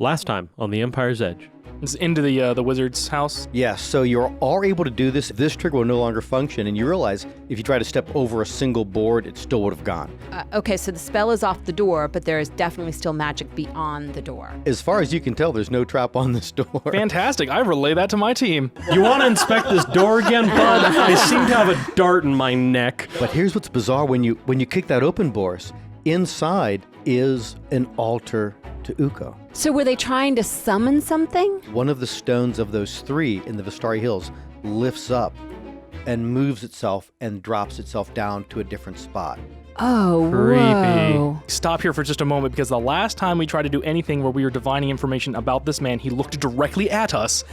Last time on the Empire's Edge. It's into the wizard's house. Yeah, so you're all able to do this. This trigger will no longer function, and you realize if you try to step over a single board, it still would have gone. Okay, so the spell is off the door, but there is definitely still magic beyond the door. As far as you can tell, there's no trap on this door. Fantastic. I relay that to my team. You want to inspect this door again, bud? I seem to have a dart in my neck. But here's what's bizarre. When you kick that open, Boris, inside is an altar to Uko. So were they trying to summon something? One of the stones of those three in the Vistari Hills lifts up and moves itself and drops itself down to a different spot. Oh, Creepy. whoa. Stop here for just a moment, because the last time we tried to do anything where we were divining information about this man, he looked directly at us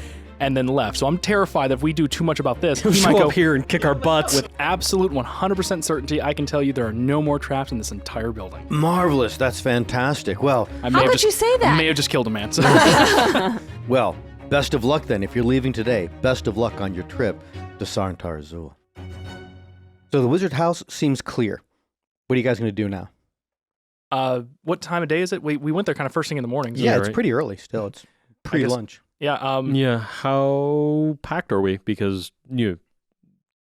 and then left. So I'm terrified that if we do too much about this, he Show might go up here and kick our butts. with absolute 100% certainty. I can tell you there are no more traps in this entire building. Marvelous. That's fantastic. Well, How could you say that? May have just killed a man. So. well, best of luck then. If you're leaving today, best of luck on your trip to Sarntar Azul. So the wizard house seems clear. What are you guys going to do now? What time of day is it? We went there kind of first thing in the morning. So. Yeah, right. it's pretty early still. It's pre-lunch. Yeah. Yeah, how packed are we? Because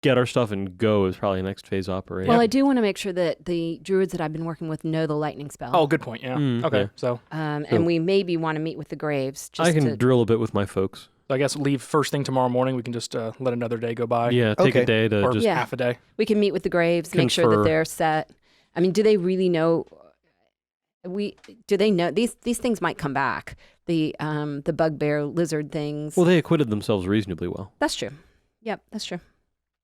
get our stuff and go is probably next phase operation. Well, I do want to make sure that the druids that I've been working with know the lightning spell. Oh, good point. Yeah. Okay. yeah. So And we maybe want to meet with the graves. Just I can to... drill a bit with my folks. I guess leave first thing tomorrow morning. We can just let another day go by. Yeah, take Okay. a day to Or just... Yeah. half a day. We can meet with the graves, make sure that Confer. they're set. I mean, do they really know? Do they know these things might come back? The bugbear lizard things. Well, they acquitted themselves reasonably well. That's true. Yep, that's true.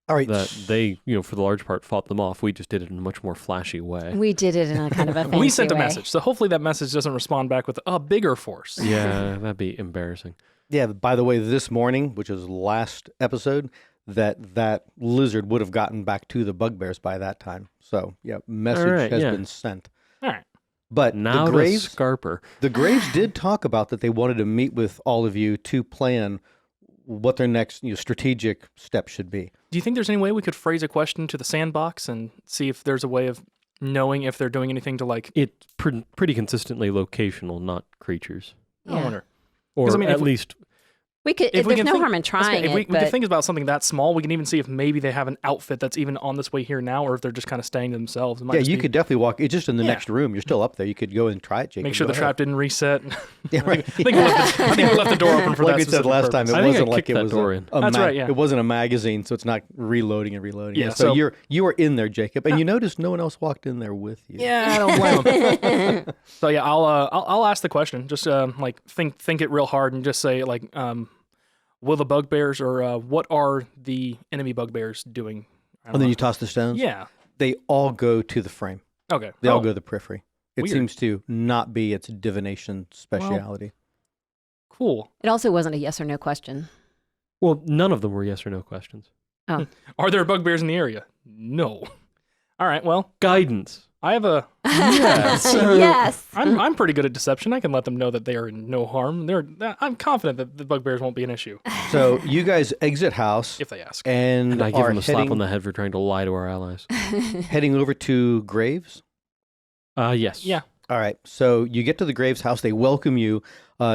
All right. That they, for the large part, fought them off. We just did it in a much more flashy way. We did it in a kind of a fancy We sent a way. message, so hopefully that message doesn't respond back with a bigger force. Yeah, that'd be embarrassing. Yeah, by the way, this morning, which was last episode, that lizard would have gotten back to the bugbears by that time. So, yeah, message has been sent. All right. But Now the Graves, to Scarper. the Graves did talk about that they wanted to meet with all of you to plan what their next strategic step should be. Do you think there's any way we could phrase a question to the sandbox and see if there's a way of knowing if they're doing anything to like? It's pretty consistently locational, not creatures. I Yeah. wonder. Or 'Cause, I mean, at if we- least... We could. If we There's can no think- harm in trying If we it. can But think about something that small, we can even see if maybe they have an outfit that's even on this way here now, or if they're just kind of staying to themselves. It might Yeah, just you be- could definitely walk. It's just in the Yeah. next room. You're still up there. You could go and try it, Jacob. make sure Go the ahead. trap didn't reset. Yeah, right. I think we left the door open for Like that. we said specific last time, purpose. it I think I wasn't like kicked it that was door in. That's right, yeah. It wasn't a magazine, so it's not reloading and reloading. Yeah, so so- you were in there, Jacob, and you noticed no one else walked in there with you. Yeah, I don't blame them. So yeah, I'll ask the question. Just like think it real hard and just say like, will the bugbears or what are the enemy bugbears doing? I don't And then know. you toss the stones. Yeah. They all go to the frame. Okay. They all go to the periphery. It Weird. seems to not be its divination speciality. Cool. it also wasn't a yes or no question. Well, none of them were yes or no questions. Are there bugbears in the area? No. All right. Well, Guidance. I have a. Yes. I'm pretty good at deception. I can let them know that they are in no harm. I'm confident that the bugbears won't be an issue So you guys exit house if they ask. and And I give are them a slap heading, on the head for trying to lie to our allies. heading over to Graves. Yes. Yeah. All right. So you get to the Graves house. They welcome you,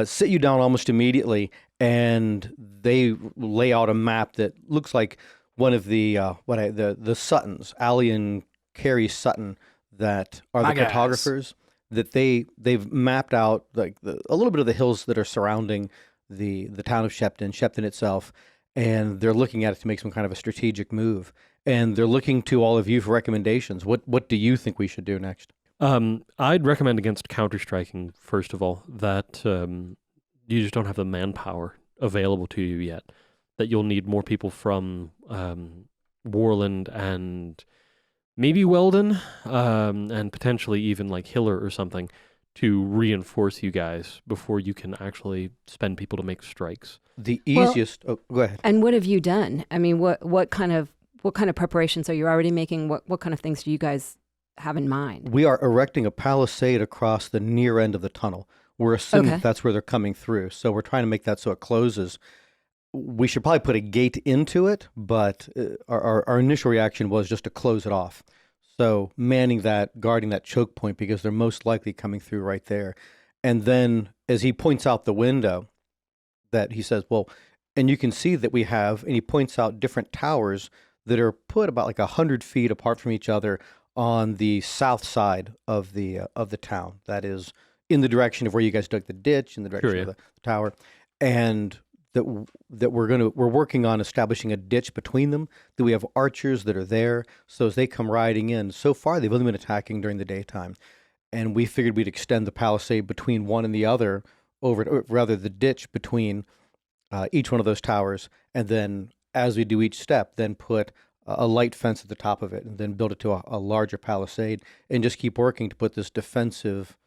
sit you down almost immediately, and they lay out a map that looks like one of the the Suttons, Allie and Carrie Sutton, that are the My guys. cartographers. That they've mapped out like a little bit of the hills that are surrounding the town of Shepton itself, and they're looking at it to make some kind of a strategic move. And they're looking to all of you for recommendations. What do you think we should do next? I'd recommend against counter-striking, first of all, that you just don't have the manpower available to you yet, that you'll need more people from Warland and maybe Weldon, and potentially even like Hiller or something to reinforce you guys before you can actually spend people to make strikes. The Well- easiest. Go ahead. And what have you done? I mean, what kind of preparations are you already making? What kind of things do you guys have in mind? We are erecting a palisade across the near end of the tunnel. We're assuming Okay. that's where they're coming through. So we're trying to make that so it closes. We should probably put a gate into it, but our initial reaction was just to close it off. So manning that, guarding that choke point, because they're most likely coming through right there. And then as he points out the window, that he says, well, and you can see that we have, and he points out different towers that are put about like 100 feet apart from each other on the south side of the town. That is in the direction of where you guys dug the ditch, in the direction of the tower, and that we're working on establishing a ditch between them. That we have archers that are there, so as they come riding in. So far, they've only been attacking during the daytime, and we figured we'd extend the palisade between one and the other, or rather the ditch between each one of those towers, and then as we do each step, then put a light fence at the top of it, and then build it to a larger palisade, and just keep working to put this defensive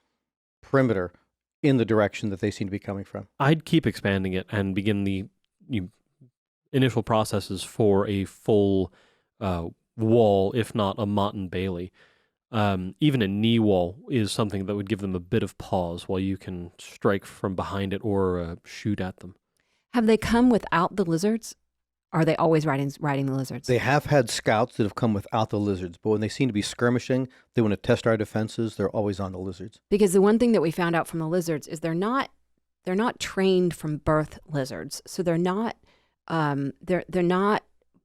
perimeter in the direction that they seem to be coming from. I'd keep expanding it and begin the initial processes for a full wall, if not a motte and bailey. Even a knee wall is something that would give them a bit of pause while you can strike from behind it or shoot at them. Have they come without the lizards? Are they always riding the lizards? They have had scouts that have come without the lizards, but when they seem to be skirmishing, they want to test our defenses, they're always on the lizards. Because the one thing that we found out from the lizards is they're not trained from birth lizards, so they're not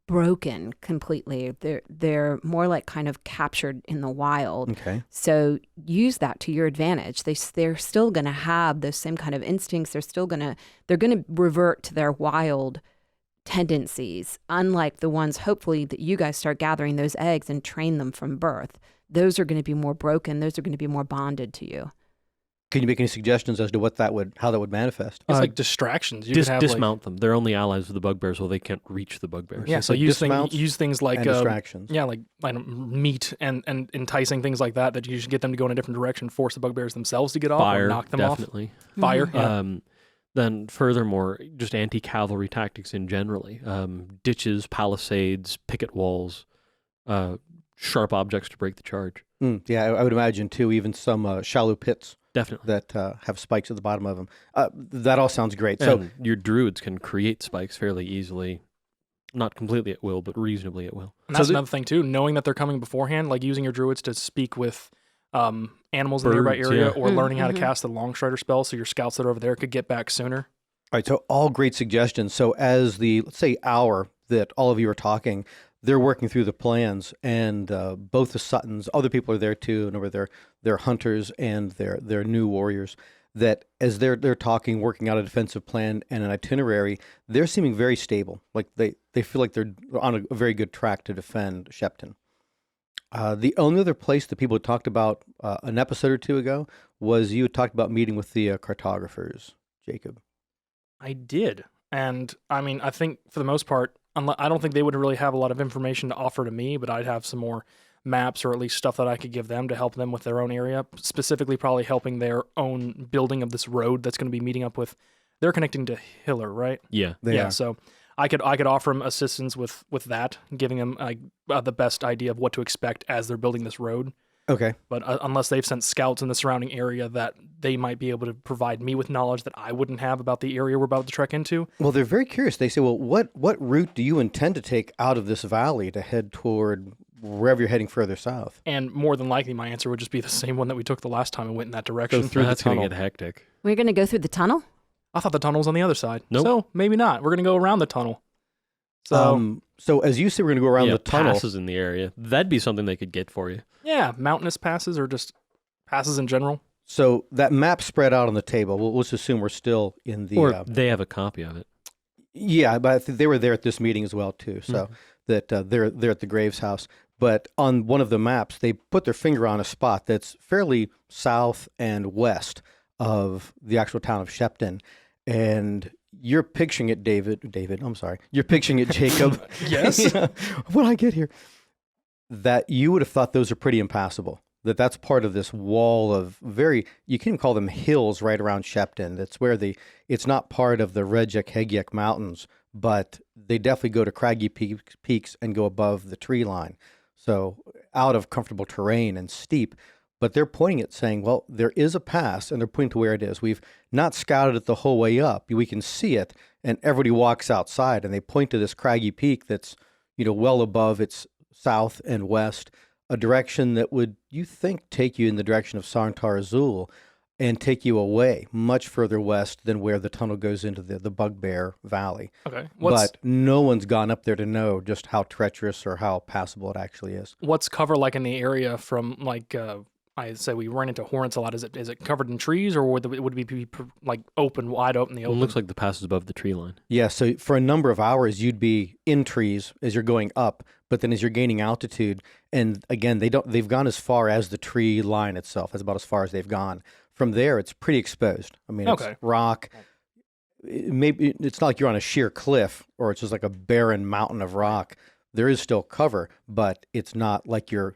broken completely. They're more like kind of captured in the wild. Okay. So use that to your advantage. They're still going to have those same kind of instincts. They're going to revert to their wild tendencies, unlike the ones hopefully that you guys start gathering those eggs and train them from birth. Those are going to be more broken. Those are going to be more bonded to you. Can you make any suggestions as to how that would manifest? It's like distractions. You could have dismount them. They're only allies with the bugbears, well, they can't reach the bugbears. Yeah, so use things like and distractions. Yeah, like meat and enticing things like that you should get them to go in a different direction, force the bugbears themselves to get off, Fire, or knock them definitely. off. Fire. Yeah. Then furthermore, just anti-cavalry tactics in generally. Ditches, palisades, picket walls, sharp objects to break the charge. Yeah, I would imagine too, even some shallow pits. Definitely. That have spikes at the bottom of them. That all sounds great. And your druids can create spikes fairly easily. Not completely at will, but reasonably at will. And that's another thing too, knowing that they're coming beforehand, like using your druids to speak with animals in the nearby area, or learning how to cast the long strider spell so your scouts that are over there could get back sooner. All right, so all great suggestions. So as let's say hour that all of you are talking, they're working through the plans, and both the Suttons, other people are there too, and they're hunters and they're new warriors. That as they're talking, working out a defensive plan and an itinerary, they're seeming very stable. Like they feel like they're on a very good track to defend Shepton. The only other place that people had talked about an episode or two ago was you had talked about meeting with the cartographers, Jacob. I did, and I mean, I think for the most part, I don't think they would really have a lot of information to offer to me, but I'd have some more maps or at least stuff that I could give them to help them with their own area, specifically probably helping their own building of this road that's going to be meeting up with. They're connecting to Hiller, right? Yeah. Yeah. So I could offer them assistance with that, giving them the best idea of what to expect as they're building this road. Okay. But unless they've sent scouts in the surrounding area, that they might be able to provide me with knowledge that I wouldn't have about the area we're about to trek into. Well, they're very curious. They say, well, what route do you intend to take out of this valley to head toward wherever you're heading further south? And more than likely, my answer would just be the same one that we took the last time and went in that direction. Go through That's the tunnel. going to get hectic. We're going to go through the tunnel? I thought the tunnel was on the other side. Nope. So maybe not. We're going to go around the tunnel. So as you say, we're going to go around the tunnel. Passes in the area. That'd be something they could get for you. Yeah, mountainous passes or just passes in general. So that map spread out on the table. Let's assume we're still in the. Or they have a copy of it. Yeah, but I think they were there at this meeting as well too. So that they're at the Graves house. But on one of the maps, they put their finger on a spot that's fairly south and west of the actual town of Shepton, and you're picturing it, David. I'm sorry. You're picturing it, Jacob. Yes. When I get here, that you would have thought those are pretty impassable. That's part of this wall of you can even call them hills right around Shepton. That's where it's not part of the Rejek-Hegyek Mountains, but they definitely go to craggy peaks and go above the tree line. So out of comfortable terrain and steep. But they're pointing at saying, well, there is a pass, and they're pointing to where it is. We've not scouted it the whole way up. We can see it, and everybody walks outside, and they point to this craggy peak that's, well above its south and west, a direction that would, you think, take you in the direction of Sarntar Azul. and take you away much further west than where the tunnel goes into the Bugbear Valley. Okay. But no one's gone up there to know just how treacherous or how passable it actually is. What's cover like in the area from like I say we run into hornets a lot. Is it covered in trees, or would it be like wide open in the It open? looks like the pass is above the tree line. Yeah, so for a number of hours, you'd be in trees as you're going up, but then as you're gaining altitude, and again, they've gone as far as the tree line itself. That's about as far as they've gone. From there, it's pretty exposed. I mean, it's rock. Maybe it's not like you're on a sheer cliff or it's just like a barren mountain of rock. There is still cover, but it's not like you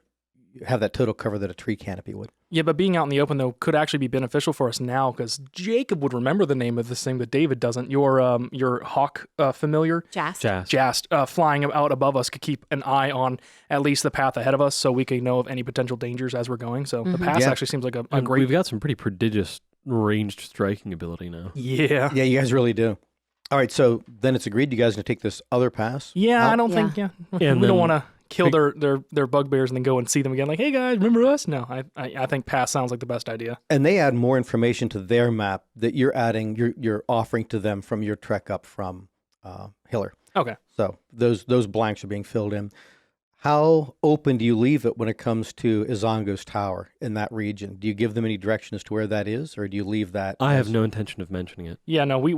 have that total cover that a tree canopy would. Yeah, but being out in the open, though, could actually be beneficial for us now because Jacob would remember the name of this thing, but David doesn't. Your hawk familiar? Jast. Flying out above us could keep an eye on at least the path ahead of us so we can know of any potential dangers as we're going. So the pass actually seems like a great... We've got some pretty prodigious ranged striking ability now. Yeah. Yeah, you guys really do. All right, so then it's agreed you guys are going to take this other pass? Yeah, I don't think... Yeah. We don't want to kill their bugbears and then go and see them again like, hey guys, remember us? No, I think pass sounds like the best idea. And they add more information to their map that you're adding, you're offering to them from your trek up from Hiller. Okay. So those blanks are being filled in. How open do you leave it when it comes to Izango's tower in that region? Do you give them any direction as to where that is, or do you leave that? I have no intention of mentioning it. Yeah, no, we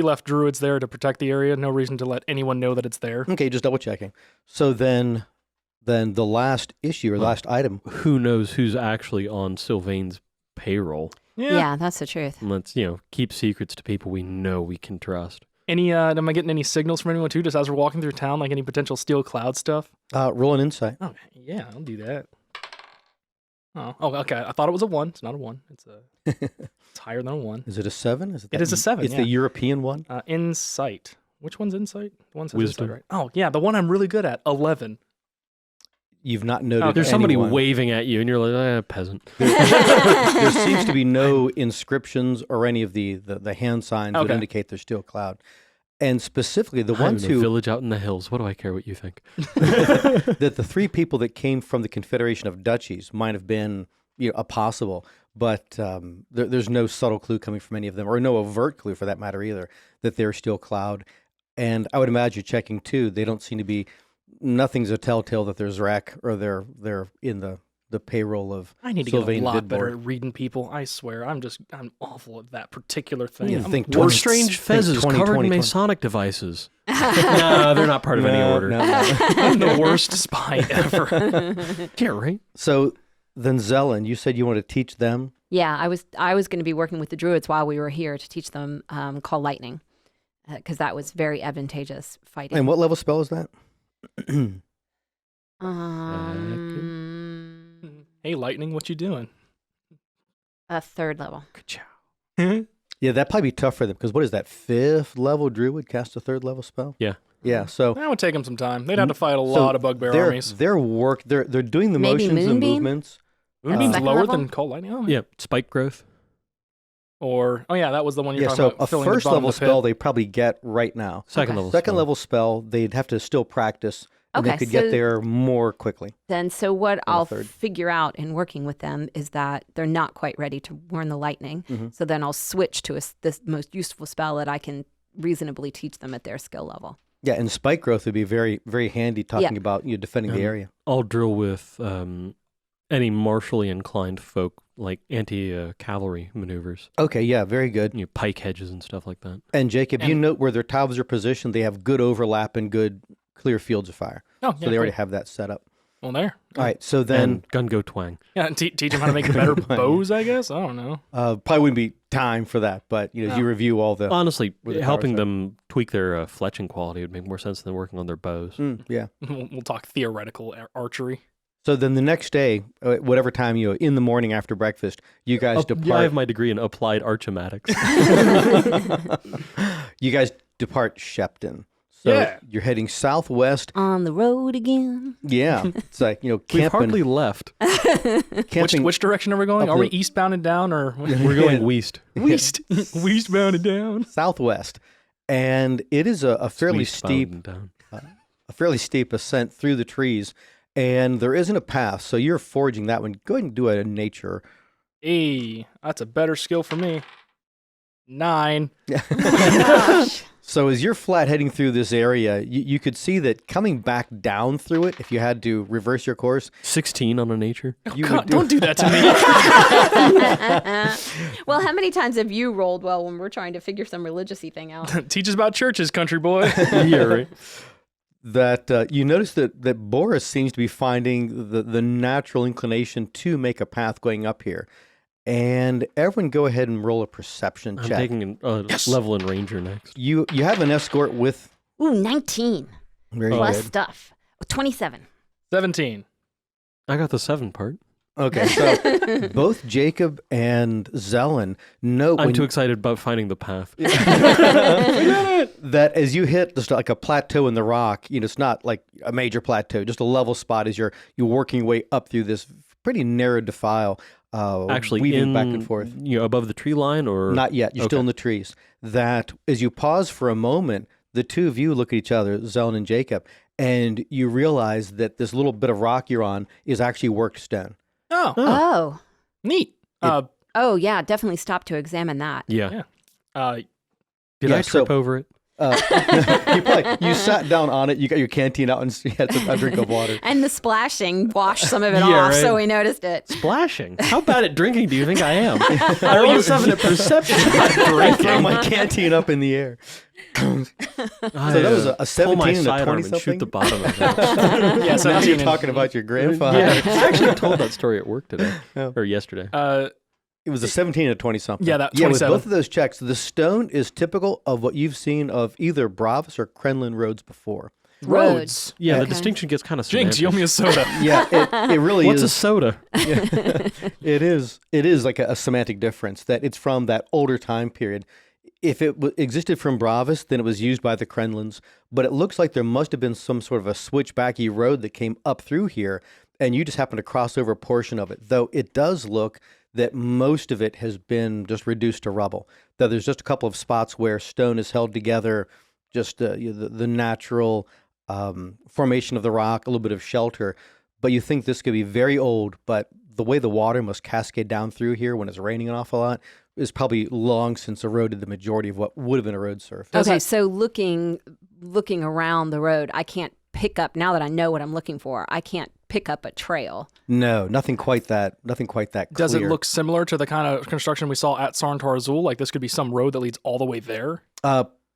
left druids there to protect the area. No reason to let anyone know that it's there. Okay, just double checking. So then the last issue or last item. Who knows who's actually on Sylvain's payroll? Yeah, that's the truth. And let's keep secrets to people we know we can trust. Am I getting any signals from anyone too, just as we're walking through town, like any potential steel cloud stuff? Roll an insight. Oh, yeah, I'll do that. Oh, okay. I thought it was a 1. It's not a 1. It's higher than a 1. Is it a 7? It is a 7. It's the European one. Insight. Which one's insight? The one says Wisdom. insight, right? Oh, yeah, the one I'm really good at. 11. You've not noted. There's somebody anyone. waving at you, and you're like, peasant. There seems to be no inscriptions or any of the hand signs that indicate there's still a cloud. And specifically, the ones who village out in the hills. What do I care what you think? that the 3 people that came from the Confederation of Duchies might have been a possible, but there's no subtle clue coming from any of them, or no overt clue for that matter either, that they're still cloud. And I would imagine checking too, they don't seem to be. Nothing's a telltale that there's wreck or they're in the payroll of. I need to Sylvain get a lot Vidborg. better at reading people. I swear, I'm awful at that particular thing. You think We're 20 strange fezzes think 20, covered 20, in 20. Masonic devices. No, they're not part of any order. No. I'm the worst spy ever. Yeah, right. So then, Zelen, you said you want to teach them. Yeah, I was going to be working with the druids while we were here to teach them call lightning, because that was very advantageous fighting. And what level spell is that? Hey, lightning, what you doing? A 3rd level. Yeah, that'd probably be tough for them because what is that 5th level druid cast a 3rd level spell? Yeah. Yeah, so That would take them some time. They'd have to fight a lot of bugbear armies. They're doing the Maybe motions and Moonbeam? movements. Moonbeam's Second lower level? than call lightning. Oh, Yeah, spike growth. Or that was the one you're Yeah, talking so about. a filling the first bottom level of the pit. spell they probably get right now. Second Okay. level. Second spell. level spell they'd have to still practice, and they Okay, could get so- there more quickly. So what I'll 3rd. figure out in working with them is that they're not quite ready to learn the lightning. Mm-hmm. So then I'll switch to this most useful spell that I can reasonably teach them at their skill level. Yeah, and spike growth would be very, very handy talking about defending the area. I'll drill with any martially inclined folk, like anti-cavalry maneuvers. Okay, yeah, very good. Pike hedges and stuff like that. And Jacob, you note where their towers are positioned, they have good overlap and good clear fields of fire. Oh, So they already have that set up. Well, there. All right, so then And gun go twang. Yeah, and teach them how to make better bows, I guess. I don't know. probably wouldn't be time for that, but as you review all the Honestly, where the helping towers are. them tweak their fletching quality would make more sense than working on their bows. yeah. We'll talk theoretical archery. So then the next day, whatever time in the morning after breakfast, you guys depart. Yeah, I have my degree in applied archimatics. You guys depart Shepton. So Yeah. you're heading southwest. On the road again. Yeah, it's like We've camping. hardly left. camping Which direction are we going? up Are we the- eastbound and down or We're going west. westbound and down? southwest, and it is a fairly steep, Down. ascent through the trees, and there isn't a path. So you're forging that one. Go ahead and do a nature Hey, that's a better skill for me. 9. Gosh. So as you're flat heading through this area, you could see that coming back down through it, if you had to reverse your course, 16 on a nature. you God, would don't do that to me. Well, how many times have you rolled well when we're trying to figure some religious-y thing out? Teach us about churches, country boy. Yeah, right. that you notice that Boris seems to be finding the natural inclination to make a path going up here. And everyone go ahead and roll a perception I'm check. taking a level in Ranger next. You have an escort with... Ooh, 19 Very plus good. stuff. 27. 17. I got the 7 part. Okay, so both Jacob and Zelen know I'm when too excited about finding the path. that as you hit just like a plateau in the rock, it's not like a major plateau, just a level spot as you're working your way up through this pretty narrow defile. Actually, weaving back and forth. Above the tree line, or Not yet. You're still Okay. in the trees. That as you pause for a moment, the two of you look at each other, Zelen and Jacob, and you realize that this little bit of rock you're on is actually worked stone. Oh, Oh. neat. Oh, yeah. Definitely stop to examine that. Yeah. Yeah. Did Yeah, I trip over it? You sat down on it. You got your canteen out and you had a drink of water. And the splashing washed some of it Yeah, off, right. so we noticed it. Splashing. How bad at drinking do you think I am? I rolled a 7 at perception. I throw my canteen up in the air. So that was a 17 and a 20 and something? shoot the bottom of it. Yeah, Now 17. you're talking about your grandfather. Yeah, I actually told that story at work today Yeah. or yesterday. It was a 17 and a 20 something. Yeah, that Yeah, with 27. both of those checks, the stone is typical of what you've seen of either Bravos or Krenlan roads before. Roads. Yeah, the Okay. distinction gets kind of Jinx, you owe me a soda. Yeah, it really What's a is. soda? It is like a semantic difference that it's from that older time period. If it existed from Bravos, then it was used by the Krenlans. But it looks like there must have been some sort of a switchbacky road that came up through here, and you just happened to cross over a portion of it. Though it does look that most of it has been just reduced to rubble. Though there's just a couple of spots where stone is held together, just the natural formation of the rock, a little bit of shelter. But you think this could be very old, but the way the water must cascade down through here when it's raining an awful lot is probably long since eroded the majority of what would have been a road surface. Does Okay, that- so looking around the road, I can't pick up, now that I know what I'm looking for, I can't pick up a trail. No, nothing quite that clear. Does it look similar to the kind of construction we saw at Sarntar Azul? Like this could be some road that leads all the way there?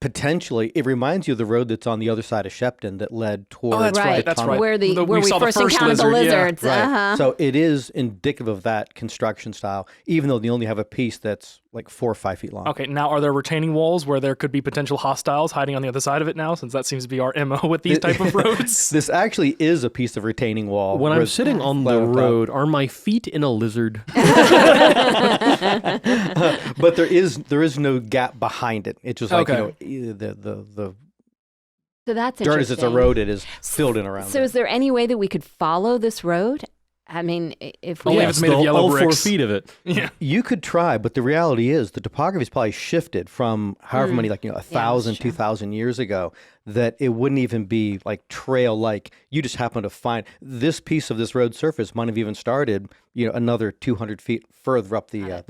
Potentially, it reminds you of the road that's on the other side of Shepton that led towards that's right, the that's tunnel. right. Where We where we saw the first first encountered the lizard, yeah. lizards. Right. Uh-huh. So it is indicative of that construction style, even though they only have a piece that's like 4 or 5 feet long. Okay, now are there retaining walls where there could be potential hostiles hiding on the other side of it now, since that seems to be our MO with these type of roads? This actually is a piece of retaining wall. When I'm where- sitting on the flat on top. road, are my feet in a lizard? But there is no gap behind it. It's just like Okay. the So that's dirt as it's interesting. eroded is filled in around So it. is there any way that we could follow this road? I mean, if we Only if it's made of the- yellow all bricks. 4 feet of it. Yeah. You could try, but the reality is the topography's probably shifted from however many, like 1,000, true. 2,000 years ago, that it wouldn't even be like trail-like. You just happen to find this piece of this road surface might have even started, another 200 feet further up the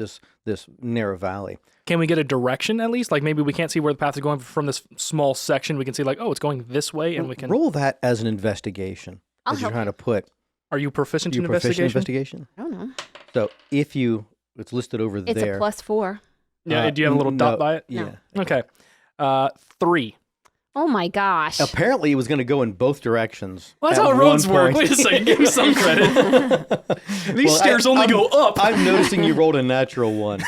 this narrow valley. Can we get a direction at least? Like maybe we can't see where the path is going from this small section. We can see like, oh, it's going this way, and we can. Roll that as an investigation. I'll As you're help trying to put Are you proficient you in proficient in investigation? investigation. I don't know. So it's listed over It's there. a +4. Yeah. Do you have a little dot by it? Yeah. Okay. 3. Oh my gosh. Apparently, it was going to go in both directions. Well, that's at how roads one work. point. Wait a second. Give me some credit. These Well, stairs only go up. I'm noticing you rolled a natural one.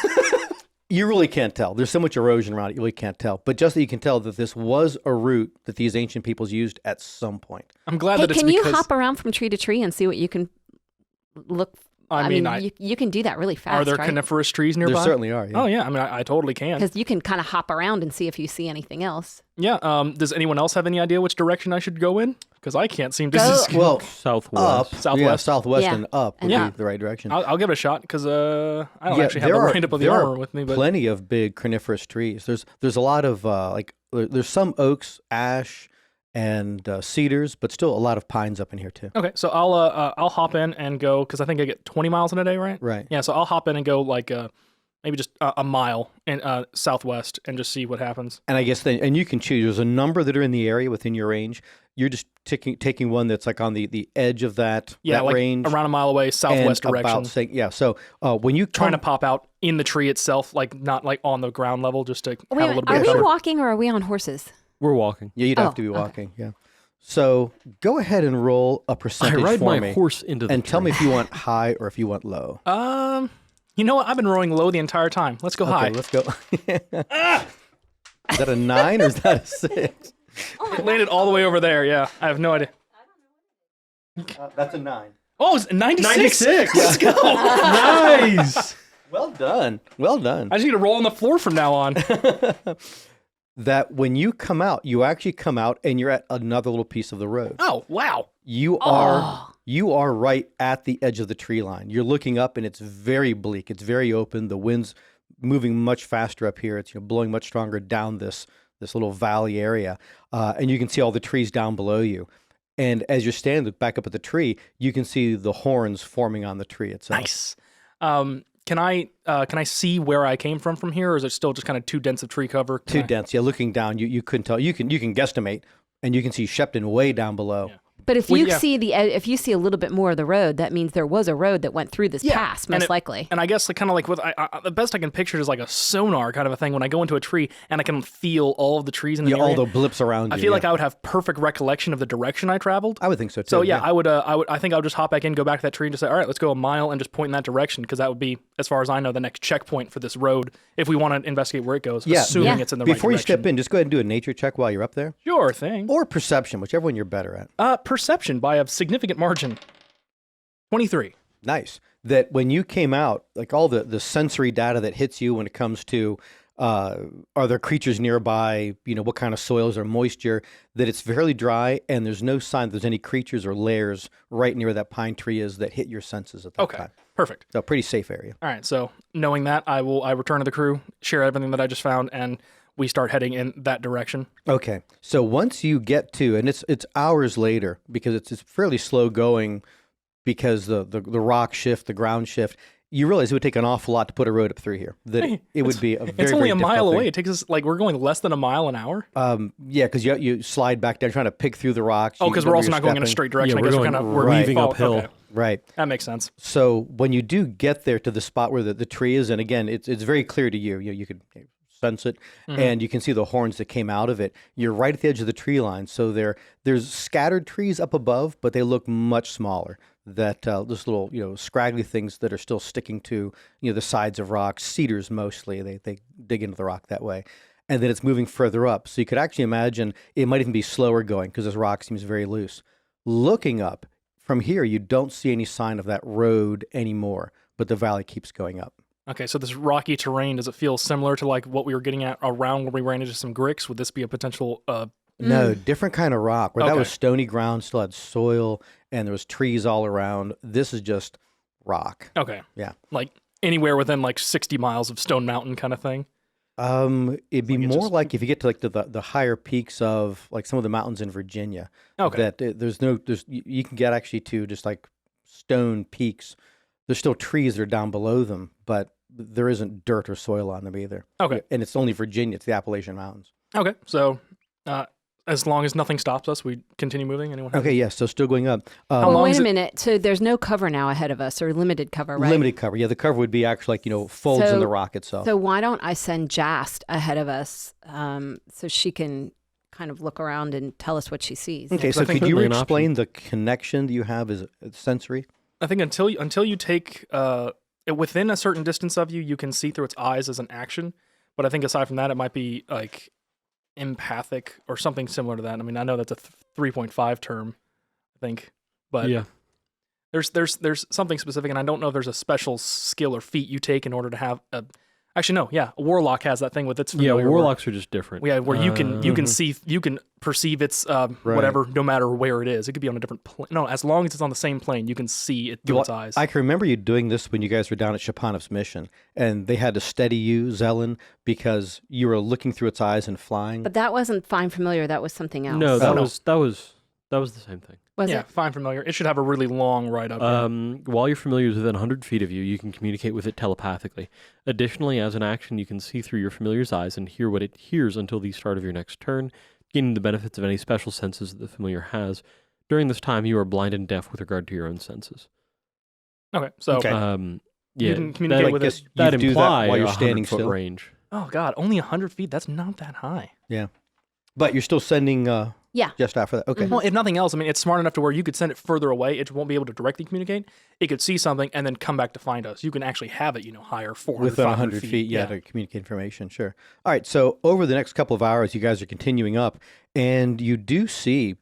You really can't tell. There's so much erosion around it, you really can't tell. But just that you can tell that this was a route that these ancient peoples used at some point. I'm glad Hey, that it's can you because hop around from tree to tree and see what you can look? I mean, you can do that really fast, are there right? coniferous trees nearby? There certainly are. Yeah. Oh yeah, I mean, I totally can. Because you can kind of hop around and see if you see anything else. Yeah. Does anyone else have any idea which direction I should go in? Because I can't seem to. Go- Well, Southwest. up, Southwest? yeah, southwest Yeah. and up would Yeah. be the right direction. I'll give it a shot because I don't Yeah, actually have the wind-up of the there are armor with me. But plenty of big coniferous trees. There's a lot of there's some oaks, ash, and cedars, but still a lot of pines up in here too. Okay, so I'll hop in and go because I think I get 20 miles in a day, right? Right. Yeah, so I'll hop in and go like maybe just a mile in southwest and just see what happens. And I guess then, and you can choose. There's a number that are in the area within your range. You're just taking one that's like on the edge of that Like range, around a mile away, southwest and direction. About saying, yeah. So when you Trying to come, pop out in the tree itself, like not like on the ground level, just to have a little bit Are of we cover. walking or are we on horses? We're walking. yeah, you'd have to be walking. Yeah. So go ahead and roll a I percentage ride for my me, horse into the and tell me tree. if you want high or if you want low. You know what? I've been rowing low the entire time. Let's go high. Okay, let's go. Is that a 9 or is that a 6? It landed all the way over there. Yeah, I have no idea. That's a 9. Oh, it's 96. 96. Let's go. Nice. Well done. Well done. I just need to roll on the floor from now on. That when you come out, you actually come out and you're at another little piece of the road. Oh, wow. You are right at the edge of the tree line. You're looking up and it's very bleak. It's very open. The wind's moving much faster up here. It's blowing much stronger down this little valley area. And you can see all the trees down below you. And as you're standing back up at the tree, you can see the horns forming on the tree itself. Nice. Can I see where I came from here, or is it still just kind of too dense of tree cover? Too dense. Yeah, looking down, you couldn't tell. You can guesstimate, and you can see Shepton way down below. Yeah. But if you see if you see a little bit more of the road, that means there was a road that went through this pass, most likely. And I guess kind of like with the best I can picture is like a sonar kind of a thing. When I go into a tree and I can feel all of the trees in the area, all the blips around you. I feel like I would have perfect recollection of the direction I traveled. I would think so too. So I think I would just hop back in, go back to that tree, and just say, all right, let's go a mile and just point in that direction, because that would be, as far as I know, the next checkpoint for this road if we want to investigate where it goes. Assuming it's in the right direction. Before you step in, just go ahead and do a nature check while you're up there. Sure thing. Or perception, whichever one you're better at. Perception by a significant margin. 23. Nice. That when you came out, like all the sensory data that hits you when it comes to are there creatures nearby, what kind of soils or moisture, that it's fairly dry and there's no sign that there's any creatures or layers right near where that pine tree is that hit your senses at that time. Perfect. So pretty safe area. All right, so knowing that, I return to the crew, share everything that I just found, and we start heading in that direction. Okay. So once you get to, and it's hours later, because it's fairly slow going, because the rock shift, the ground shift, you realize it would take an awful lot to put a road up through here. That it would be a very, it's only very a mile difficult away. thing. It takes us we're going less than a mile an hour. Yeah, because you slide back down, trying to pick through the rocks. Oh, because we're also not going in a straight direction. I guess we're weaving uphill. Okay. Right. That makes sense. So when you do get there to the spot where the tree is, and again, it's very clear to you. You could sense it, and you can see the horns that came out of it. You're right at the edge of the tree line, so there's scattered trees up above, but they look much smaller. That just little scraggly things that are still sticking to the sides of rocks, cedars mostly. They dig into the rock that way, and then it's moving further up. So you could actually imagine it might even be slower going because this rock seems very loose. Looking up from here, you don't see any sign of that road anymore, but the valley keeps going up. Okay, so this rocky terrain, does it feel similar to like what we were getting at around where we ran into some gricks? Would this be a potential? No, different kind of rock. Where that was stony ground, still had soil, and there was trees all around. This is just rock. Okay. Yeah. Like anywhere within like 60 miles of Stone Mountain kind of thing? It'd be more like if you get to like the higher peaks of like some of the mountains in Virginia. Okay. That you can get actually to just like stone peaks. There's still trees that are down below them, but there isn't dirt or soil on them either. Okay. And it's only Virginia. It's the Appalachian Mountains. Okay. So as long as nothing stops us, we continue moving? Anyone? Okay, yes. So still going up. Wait a minute. So there's no cover now ahead of us, or limited cover, right? Limited cover. Yeah, the cover would be actually like, folds in the rock itself. So why don't I send Jast ahead of us so she can kind of look around and tell us what she sees? Okay, so could you explain the connection that you have as sensory? I think until you take within a certain distance of you, you can see through its eyes as an action. But I think aside from that, it might be like empathic or something similar to that. I mean, I know that's a 3.5 term, I think, but yeah, there's something specific, and I don't know if there's a special skill or feat you take in order to have Actually, no. Yeah, a warlock has that thing with its Yeah, familiar. warlocks are just different. Where, where you can see, you can perceive its whatever, no matter where it is. It could be on a different plane. No, as long as it's on the same plane, you can see it through its eyes. I can remember you doing this when you guys were down at Shapanov's mission, and they had to steady you, Zelen, because you were looking through its eyes and flying. But that wasn't Find Familiar. That was something else. No, Oh, no. that was the same thing. Was yeah, it? Find Familiar. It should have a really long ride up. While your familiar is within 100 feet of you, you can communicate with it telepathically. Additionally, as an action, you can see through your familiar's eyes and hear what it hears until the start of your next turn, gaining the benefits of any special senses that the familiar has. During this time, you are blind and deaf with regard to your own senses. Okay, so Okay. Yeah, you can communicate with it. that you do that implies while you're 100 standing foot still. range. Oh God, only 100 feet. That's not that high. Yeah. But you're still sending Yeah. just after that. Okay. Well, if nothing else, I mean, it's smart enough to where you could send it further away. It won't be able to directly communicate. It could see something and then come back to find us. You can actually have it, higher, 400, Within 500 100 feet, yeah, to communicate information, sure. All right, so over the next couple of hours, you guys are continuing up, and you do see,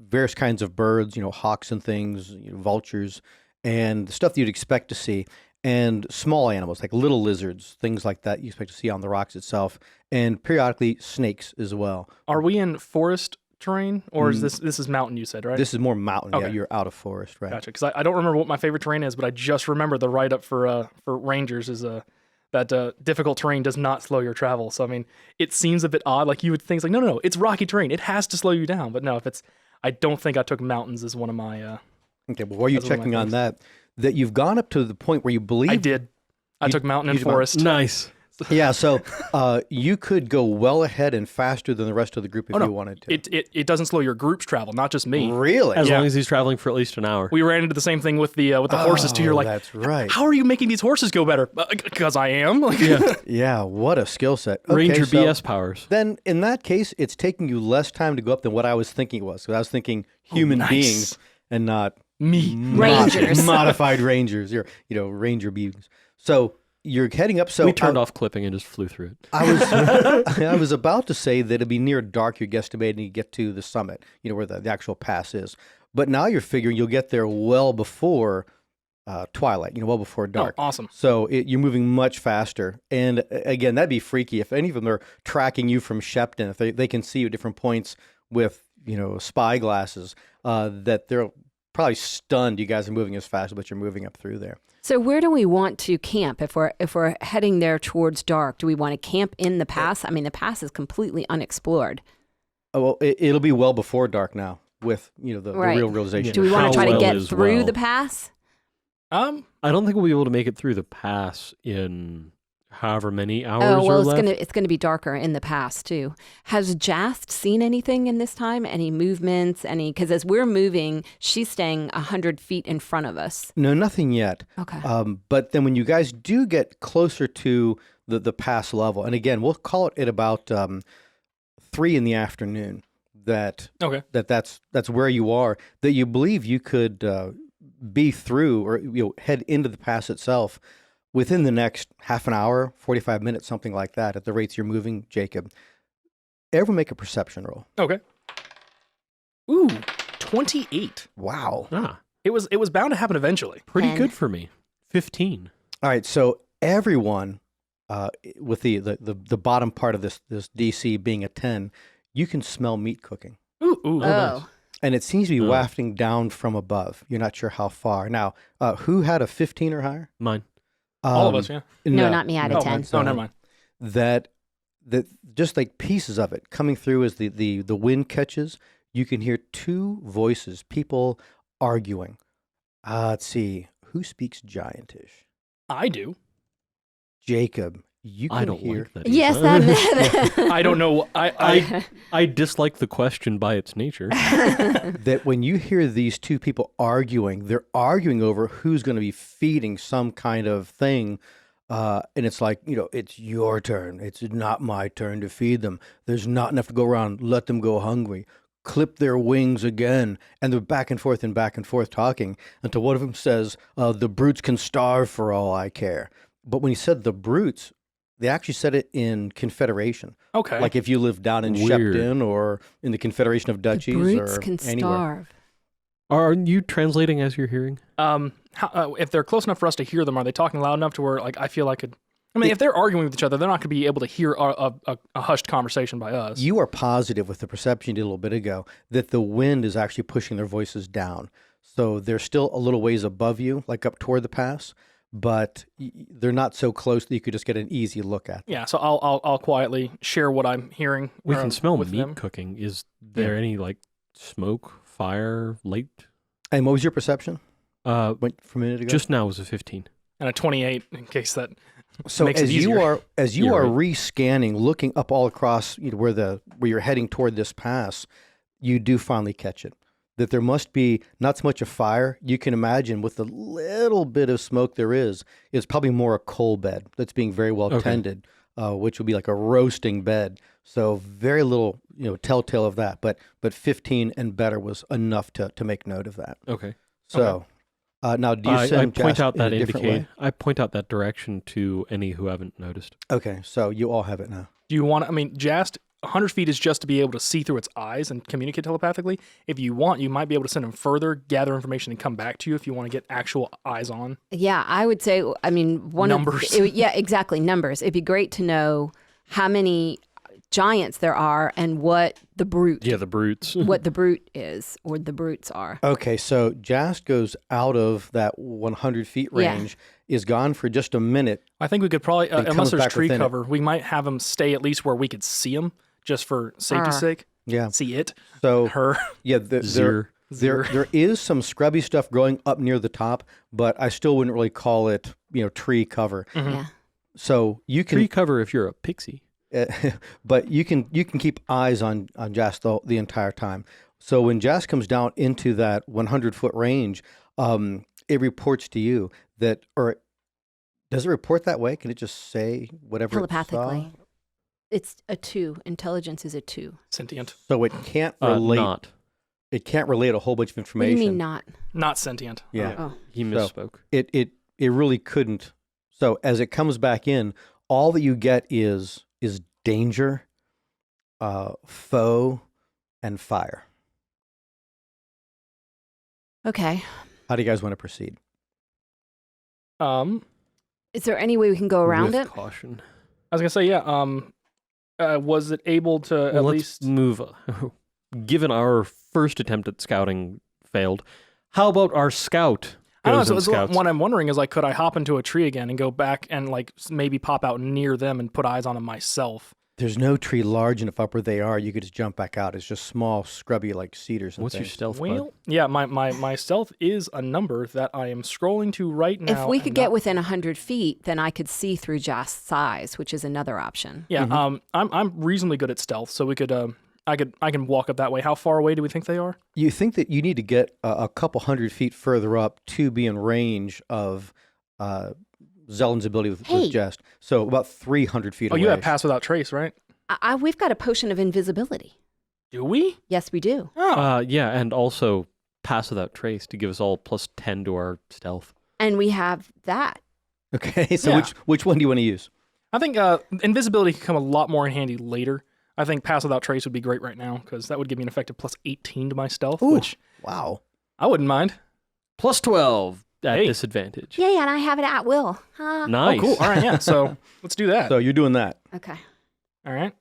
various kinds of birds, hawks and things, vultures, and stuff that you'd expect to see, and small animals like little lizards, things like that you expect to see on the rocks itself, and periodically snakes as well. Are we in forest terrain, or is this is mountain? You said, right? This is more mountain. Yeah, Okay. you're out of forest, right? Gotcha. Because I don't remember what my favorite terrain is, but I just remember the write up for rangers is that difficult terrain does not slow your travel. So I mean, it seems a bit odd. Like you would think, like no, it's rocky terrain. It has to slow you down. But no, I don't think I took mountains as one of my. Okay, well, while you're That's one of my checking on things. that you've gone up to the point where you believe I did. I took mountain and you did forest. Nice. Yeah, so you could go well ahead and faster than the rest of the group if you wanted to. It doesn't slow your group's travel, not just me. Really? As Yeah. long as he's traveling for at least an hour. We ran into the same thing with the horses too. You're like, that's right. how are you making these horses go better? Because I am. Like, Yeah, what a skill set. Okay, Ranger so BS powers. Then in that case, it's taking you less time to go up than what I was thinking it was. Because I was thinking human nice. beings and not me. Rangers. modified rangers. You're, ranger beings. So you're heading up. So We turned off clipping and just flew through it. I was about to say that it'd be near dark. You're guesstimating you get to the summit, where the actual pass is. But now you're figuring you'll get there well before twilight, well before dark. Oh, awesome. So you're moving much faster. And again, that'd be freaky if any of them are tracking you from Shepton. If they can see you at different points with, spy glasses, that they're probably stunned you guys are moving as fast, but you're moving up through there. So where do we want to camp if we're heading there towards dark? Do we want to camp in the pass? I mean, the pass is completely unexplored. Oh, well, it'll be well before dark now with, the Right. real realization. Do we want How to try to well get is through well? the pass? I don't think we'll be able to make it through the pass in however many hours Oh well, are it's left. gonna be darker in the pass too. Has Jast seen anything in this time? Any movements? Because as we're moving, she's staying 100 feet in front of us. No, nothing yet. Okay. But then when you guys do get closer to the pass level, and again, we'll call it at about 3 in the afternoon, that's where you are, that you believe you could be through or head into the pass itself within the next half an hour, 45 minutes, something like that, at the rates you're moving, Jacob. Ever make a perception roll? Okay. Ooh, 28. Wow. It was bound to happen eventually. Pretty 10. good for me. 15. All right, so everyone, with the bottom part of this DC being a 10, you can smell meat cooking. Ooh. Oh, And it seems to be Oh. wafting down from above. You're not sure how far. Now, who had a 15 or higher? Mine. All of us, yeah. no, not me. I had a Oh, 10. Oh, never mind. That just like pieces of it coming through as the wind catches, you can hear 2 voices, people arguing. Let's see, who speaks Giantish? I do. Jacob, you can I don't hear. like that. Yes, either. I don't know. I dislike the question by its nature. That when you hear these 2 people arguing, they're arguing over who's going to be feeding some kind of thing. And it's like, it's your turn. It's not my turn to feed them. There's not enough to go around. Let them go hungry. Clip their wings again. And they're back and forth talking until one of them says, the brutes can starve for all I care. But when he said the brutes, they actually said it in Confederation. Okay. Like if you live down in Weird. Shepton or in the Confederation of The Duchies brutes or can anywhere. starve. Are you translating as you're hearing? if they're close enough for us to hear them, are they talking loud enough to where like I feel I could? I mean, if they're arguing with each other, they're not going to be able to hear a hushed conversation by us. You are positive with the perception you did a little bit ago that the wind is actually pushing their voices down. So they're still a little ways above you, like up toward the pass, but they're not so close that you could just get an easy look at them. Yeah, so I'll quietly share what I'm hearing. We can smell with meat them. cooking. Is there any like smoke, fire, light? And what was your perception But from a minute ago? just now was a 15. And a 28 in case that So makes it as you easier. You're are right. re-scanning, looking up all across where you're heading toward this pass, you do finally catch it. That there must be not so much a fire. You can imagine with the little bit of smoke there is, it's probably more a coal bed that's being very well Okay. tended, which would be like a roasting bed. So very little, telltale of that. But 15 and better was enough to make note of that. Okay. So now, do you I send point Jasper out that in a different way? I point out that direction to any who haven't noticed. Okay, so you all have it now. Do you want? I mean, Jast 100 feet is just to be able to see through its eyes and communicate telepathically. If you want, you might be able to send him further, gather information, and come back to you if you want to get actual eyes on. Yeah, I would say, I mean, Numbers. Yeah, exactly, numbers. It'd be great to know how many giants there are and what the brute, Yeah, the brutes. what the brute is, or the brutes are. Okay, so Jast goes out of that 100 feet Yeah. range, is gone for just a minute. I think we could probably, It unless comes there's back tree within it. cover, we might have him stay at least where we could see him, just for safety's sake. Yeah. See it, So her. yeah, Zir. there is some scrubby stuff growing up near the top, but I still wouldn't really call it tree cover. Mhm. Yeah. So you can, Tree cover if you're a pixie. but you can keep eyes on Jas the entire time. So when Jas comes down into that 100-foot range, it reports to you that, or does it report that way? Can it just say whatever it saw? Telepathically. It's a 2. Intelligence is a 2. Sentient. So it can't relate. Not. It can't relate a whole bunch of What do information. you mean not? Not sentient. Yeah. Oh. He misspoke. It really couldn't. So as it comes back in, all that you get is danger, foe, and fire. Okay. How do you guys want to proceed? Is there any way we can go around With it? caution. I was gonna say, yeah. Was it able to Well, at let's least? move. Given our first attempt at scouting failed, how about our scout? I don't know. goes So, and so scouts? what I'm wondering is, like, could I hop into a tree again and go back and like maybe pop out near them and put eyes on them myself? There's no tree large enough up where they are. You could just jump back out. It's just small, scrubby like cedars and What's your things. stealth? Well, bud? yeah, my stealth is a number that I am scrolling to right now. If we and could get not- within 100 feet, then I could see through Jast's eyes, which is another option. yeah, I'm reasonably good at stealth, so we could I can walk up that way. How far away do we think they are? You think that you need to get a couple 100 feet further up to be in range of Zellen's ability with Hey. Jest. So about 300 feet Oh, away. you have pass without trace, right? We've got a potion of invisibility. Do we? Yes, we do. Oh, Yeah, and also pass without trace to give us all plus 10 to our stealth. And we have that. Okay, so Yeah. which one do you want to use? I think invisibility could come a lot more in handy later. I think pass without trace would be great right now because that would give me an effective plus 18 to my stealth, Ooh. which Wow. I wouldn't mind. Plus 12 at Hey. disadvantage. Yeah, and I have it at will. Nice. Oh, cool. All right, yeah. So let's do that. So you're doing that. Okay. All right.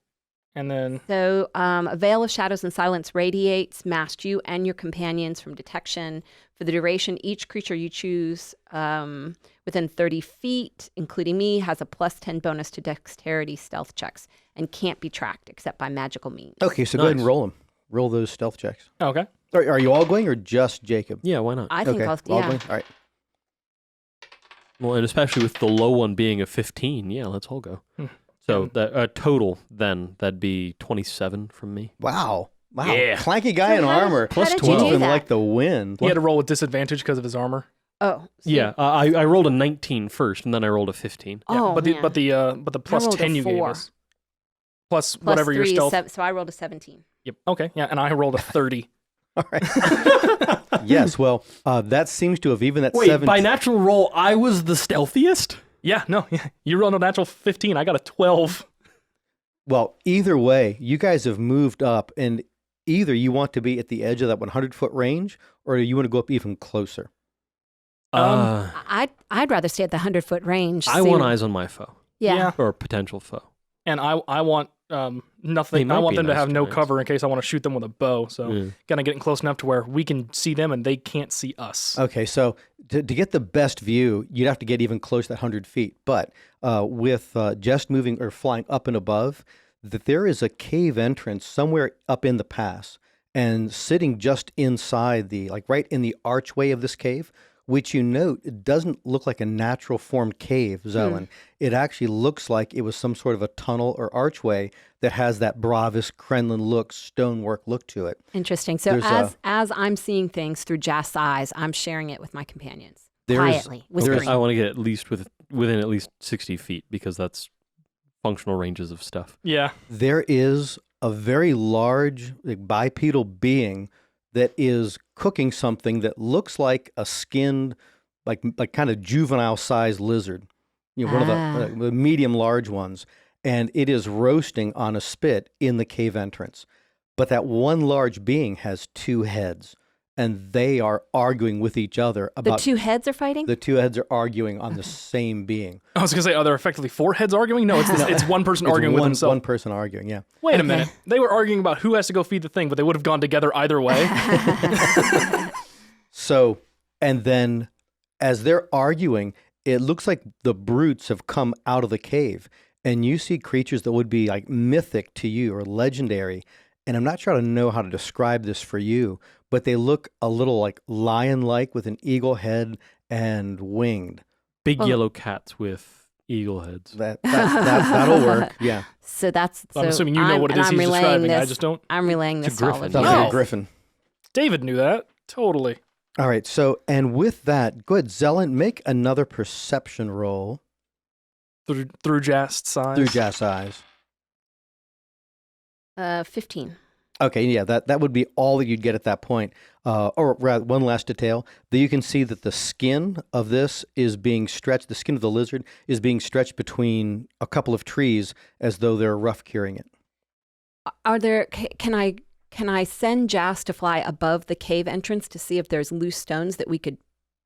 And then, So a veil of shadows and silence radiates, masks you and your companions from detection. For the duration, each creature you choose within 30 feet, including me, has a plus 10 bonus to dexterity stealth checks and can't be tracked except by magical means. Okay, so go ahead and Nice. roll them. Roll those stealth checks. okay. Are you all going or just Jacob? Yeah, why not? I think okay, I'll, all yeah. going? All right. Well, and especially with the low one being a 15, yeah, let's all go. Hmm. So the total then that'd be 27 from me. Wow. Wow. Yeah. Clanky guy So in how- armor. how Plus did 12. you do Moving that? like the wind. He had to roll with disadvantage because of his armor. Oh. so- Yeah, I rolled a 19 first, and then I rolled a 15. Yeah, Oh, but the man. but the plus rolled a 10 you gave 4. us. Plus Plus whatever your 3 is stealth. so I rolled a 17. Yep. Okay. Yeah, and I rolled a 30. All right. Yes, well, that seems to have even at Wait, 7. by natural roll, I was the stealthiest? Yeah. No. Yeah. You rolled a natural 15. I got a 12. Well, either way, you guys have moved up, and either you want to be at the edge of that 100-foot range, or you want to go up even closer. I'd rather stay at the 100-foot range. I see- want eyes on my foe. Yeah. or a potential foe. And I want nothing. They I might want be them to nice have no giants. cover in case I want to shoot them with a bow. So Yeah. kind of getting close enough to where we can see them and they can't see us. Okay, so to get the best view, you'd have to get even close to that 100 feet. But with just moving or flying up and above, that there is a cave entrance somewhere up in the pass, and sitting just inside right in the archway of this cave, which you note, it doesn't look like a natural formed cave, Zelen. It actually looks like it was some sort of a tunnel or archway that has that Bravis Krenlan look, stonework look to it. Interesting. So There's as I'm seeing things through Jast's eyes, I'm sharing it with my companions. There's- Quietly, whispering. I want to get at least within at least 60 feet because that's functional ranges of stuff. Yeah. There is a very large bipedal being that is cooking something that looks like a skinned, like kind of juvenile sized lizard, one of the medium large ones, and it is roasting on a spit in the cave entrance. But that one large being has two heads, and they are arguing with each other The about. two heads are fighting? The two heads are arguing on the same being. I was going to say, are there effectively four heads arguing? No, it's one person It's arguing with himself. one person arguing, yeah. Wait a Okay. minute. They were arguing about who has to go feed the thing, but they would have gone together either way. So, and then as they're arguing, it looks like the brutes have come out of the cave, and you see creatures that would be like mythic to you or legendary. And I'm not sure how to know how to describe this for you, but they look a little like lion-like with an eagle head and winged. Big Well- yellow cats with eagle heads. That'll work. Yeah. So that's. I'm so assuming you know what it is and he's I'm relaying describing. I this- just don't. I'm relaying It's a this to all of griffin. you. Sounds like No. a griffin. David knew that. Totally. All right. So, and with that, good. Zelen, make another perception roll Through Jast's eyes. through Jast's eyes. 15. Okay, yeah, that would be all that you'd get at that point. Or rather, one last detail, that you can see that the skin of this is being stretched, the skin of the lizard is being stretched between a couple of trees as though they're rough curing it. Are there? Can I send Jast to fly above the cave entrance to see if there's loose stones that we could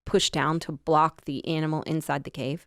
push down to block the animal inside the cave?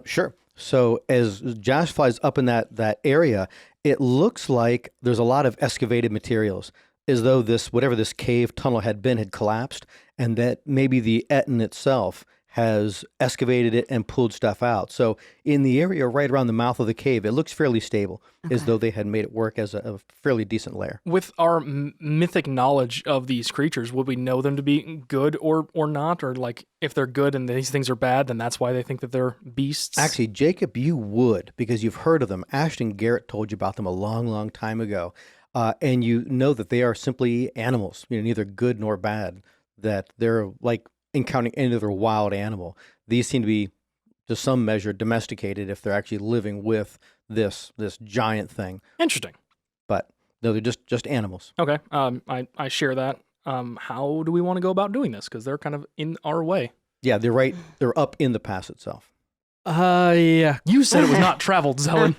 Sure. So as Josh flies up in that area, it looks like there's a lot of excavated materials, as though whatever this cave tunnel had been had collapsed, and that maybe the Etten itself has excavated it and pulled stuff out. So in the area right around the mouth of the cave, it looks fairly stable, as though they had made it work as a fairly decent lair. With our mythic knowledge of these creatures, would we know them to be good or not? Or like if they're good and these things are bad, then that's why they think that they're beasts? Actually, Jacob, you would, because you've heard of them. Ashton Garrett told you about them a long, long time ago. And you know that they are simply animals, neither good nor bad, that they're like encountering any other wild animal. These seem to be, to some measure, domesticated if they're actually living with this giant thing. Interesting. But no, they're just animals. Okay. I share that. How do we want to go about doing this? Because they're kind of in our way. Yeah, they're up in the pass itself. Yeah. You said it was not traveled, Zelen.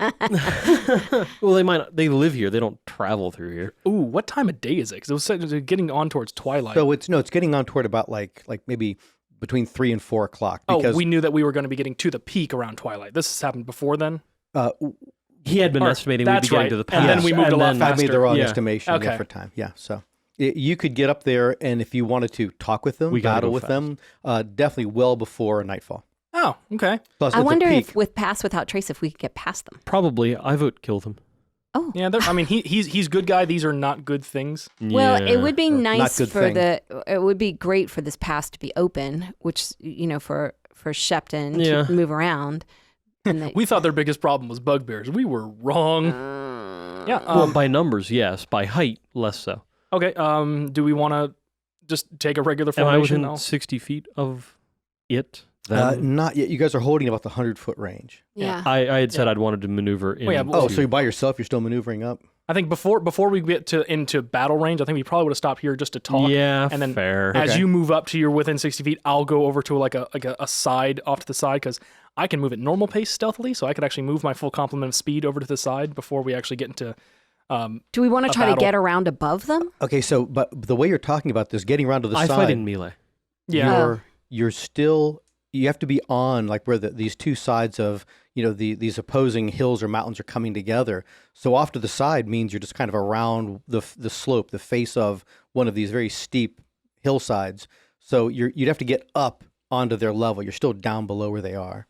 Well, they live here. They don't travel through here. Ooh, what time of day is it? Because it was said getting on towards twilight. So it's getting on toward about like maybe between 3 and 4 o'clock. Oh, Because we knew that we were going to be getting to the peak around twilight. This has happened before then? He had been Or- estimating we'd be that's getting right. to the And pass. then we moved a lot I faster. made the wrong Yeah. estimation Okay. for time. Yeah, so you could get up there, and if you wanted to talk with them, We gotta battle go with them, definitely well before nightfall. Oh, okay. Plus, I it's a wonder peak. if with Pass Without Trace, if we could get past them. Probably. I vote kill them. Oh. Yeah, I mean, he's good guy. These are not good things. Well, it would be or nice not good for thing. it would be great for this pass to be open, which, for Shepton Yeah. to move around. And they, We thought their biggest problem was bugbears. We were wrong. Yeah. Well, by numbers, yes. By height, less so. Okay. Do we want to just take a regular Am I formation within now? 60 feet of it? Then? Not yet. You guys are holding about the 100-foot range. yeah. I had said I'd wanted to maneuver in. yeah, Oh, so you're by yourself? You're still maneuvering up? I think before we get into battle range, I think we probably would have stopped here just to talk. Yeah, and then fair. As Okay. you move up to your within 60 feet, I'll go over to like a side off to the side because I can move at normal pace stealthily, so I could actually move my full complement of speed over to the side before we actually get into. Do we want to a try to battle. get around above them? Okay, so but the way you're talking about this, getting around to the I side, fight in melee. Yeah. you're still you have to be on like where these two sides of these opposing hills or mountains are coming together. So off to the side means you're just kind of around the slope, the face of one of these very steep hillsides. So you'd have to get up onto their level. You're still down below where they are.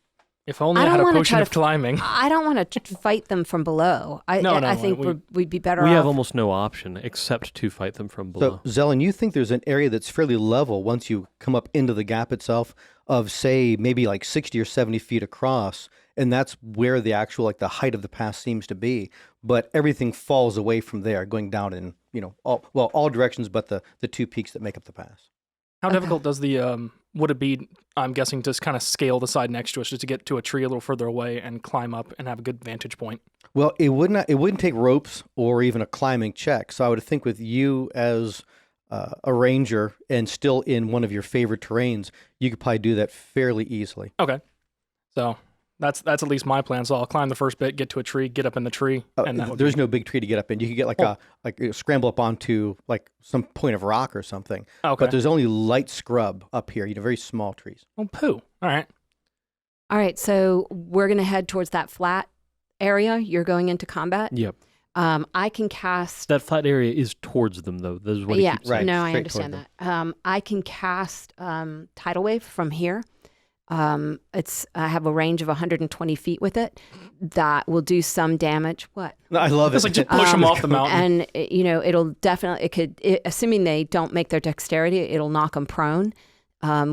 If only I had a potion of climbing. I don't want to fight them from below. I think we'd be better off. We have almost no option except to fight them from below. So, Zelen, you think there's an area that's fairly level once you come up into the gap itself of, say, maybe like 60 or 70 feet across, and that's where the actual, like the height of the pass seems to be. But everything falls away from there, going down in, all directions but the two peaks that make up the pass. How difficult does would it be, I'm guessing, to kind of scale the side next to us just to get to a tree a little further away and climb up and have a good vantage point? Well, it wouldn't take ropes or even a climbing check. So I would think with you as a ranger and still in one of your favorite terrains, you could probably do that fairly easily. Okay. So that's at least my plan. So I'll climb the first bit, get to a tree, get up in the tree. And there's no big tree to get up in. You could get like scramble up onto like some point of rock or something. Okay. But there's only light scrub up here, very small trees. Oh, poo. All right. So we're going to head towards that flat area. You're going into combat. Yep. I can cast... That flat area is towards them, though. This is what he keeps saying. Right, no, I understand that. I can cast Tidal Wave from here. I have a range of 120 feet with it. That will do some damage. What? I love it. It's like just push them off the mountain. And, it'll definitely... assuming they don't make their dexterity, it'll knock them prone,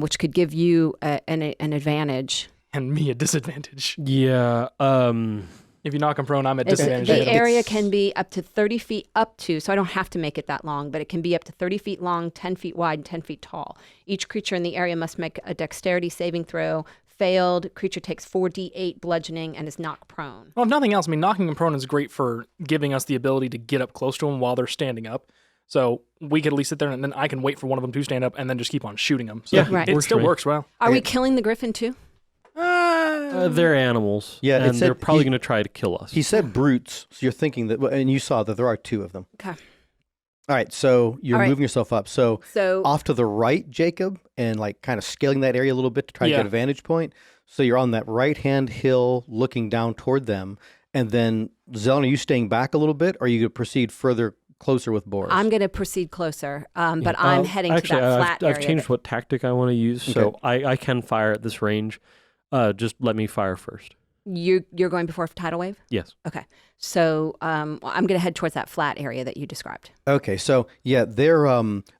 which could give you an advantage. And me a disadvantage. Yeah. If you knock them prone, I'm at disadvantage. The area can be up to 30 feet so I don't have to make it that long, but it can be up to 30 feet long, 10 feet wide, and 10 feet tall. Each creature in the area must make a dexterity saving throw. Failed, creature takes 4d8 bludgeoning and is knocked prone. Well, if nothing else, knocking them prone is great for giving us the ability to get up close to them while they're standing up. So we could at least sit there, and then I can wait for one of them to stand up and then just keep on shooting them. So right. It still works well. Are we killing the griffin too? They're animals. Yeah, and they're probably going to try to kill us. He said brutes, so you're thinking that, and you saw that there are two of them. Okay. All right, so you're moving yourself up. So off to the right, Jacob, and like kind of scaling that area a little bit to try to get a vantage point. So you're on that right-hand hill looking down toward them. And then, Zelen, are you staying back a little bit, or are you going to proceed closer with Boris? I'm going to proceed closer, but I'm heading to that flat area. I've changed what tactic I want to use, so I can fire at this range. Just let me fire first. You're going before Tidal Wave? Yes. Okay. So I'm going to head towards that flat area that you described. Okay. So, yeah, they're,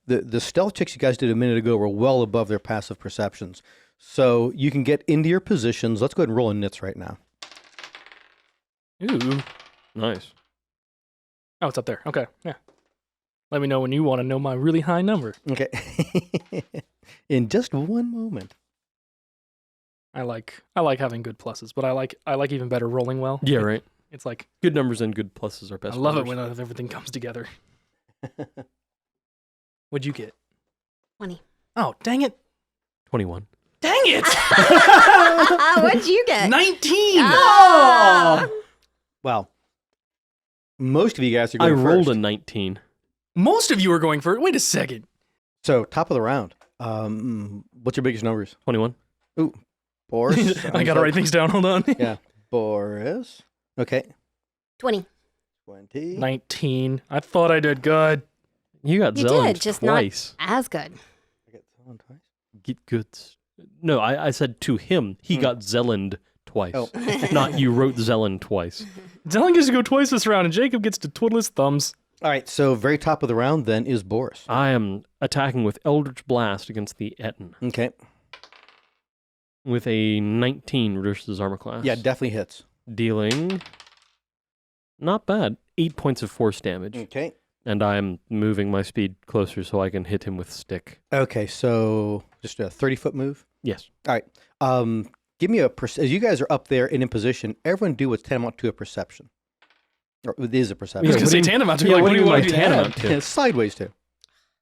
the stealth checks you guys did a minute ago were well above their passive perceptions. So you can get into your positions. Let's go ahead and roll in nits right now. Ooh. Nice. Oh, it's up there. Okay. Yeah. Let me know when you want to know my really high number. Okay. In just one moment. I like having good pluses, but I like even better rolling well. Yeah, right. It's like good numbers and good pluses are best. I love it when everything comes together. What'd you get? 20. Oh, dang it. 21. Dang it! What'd you get? 19! Oh! Well, most of you guys are going first. I rolled a 19. Most of you are going first. Wait a second. So, top of the round. What's your biggest numbers? 21. Ooh. Boris. I got to write things down. Hold on. Yeah. Boris. Okay. 20. 20. 19. I thought I did good. You got Zelen just twice. Not as good. I got Zelen twice. Get good. No, I said to him, he got Zelened twice. Oh. Not you wrote Zelen twice. Zelen gets to go twice this round, and Jacob gets to twiddle his thumbs. All right, so very top of the round then is Boris. I am attacking with Eldritch Blast against the Etten. Okay. With a 19 reduces armor class. Yeah, definitely hits. Dealing, not bad, 8 points of force damage. Okay. And I'm moving my speed closer so I can hit him with stick. Okay, so just a 30-foot move? Yes. All right. Give me as you guys are up there and in position, everyone do what's tantamount to a perception. Or it is a perception. I was going to say tantamount to. Yeah, like, what do you want mean by tantamount to? Yeah, sideways too.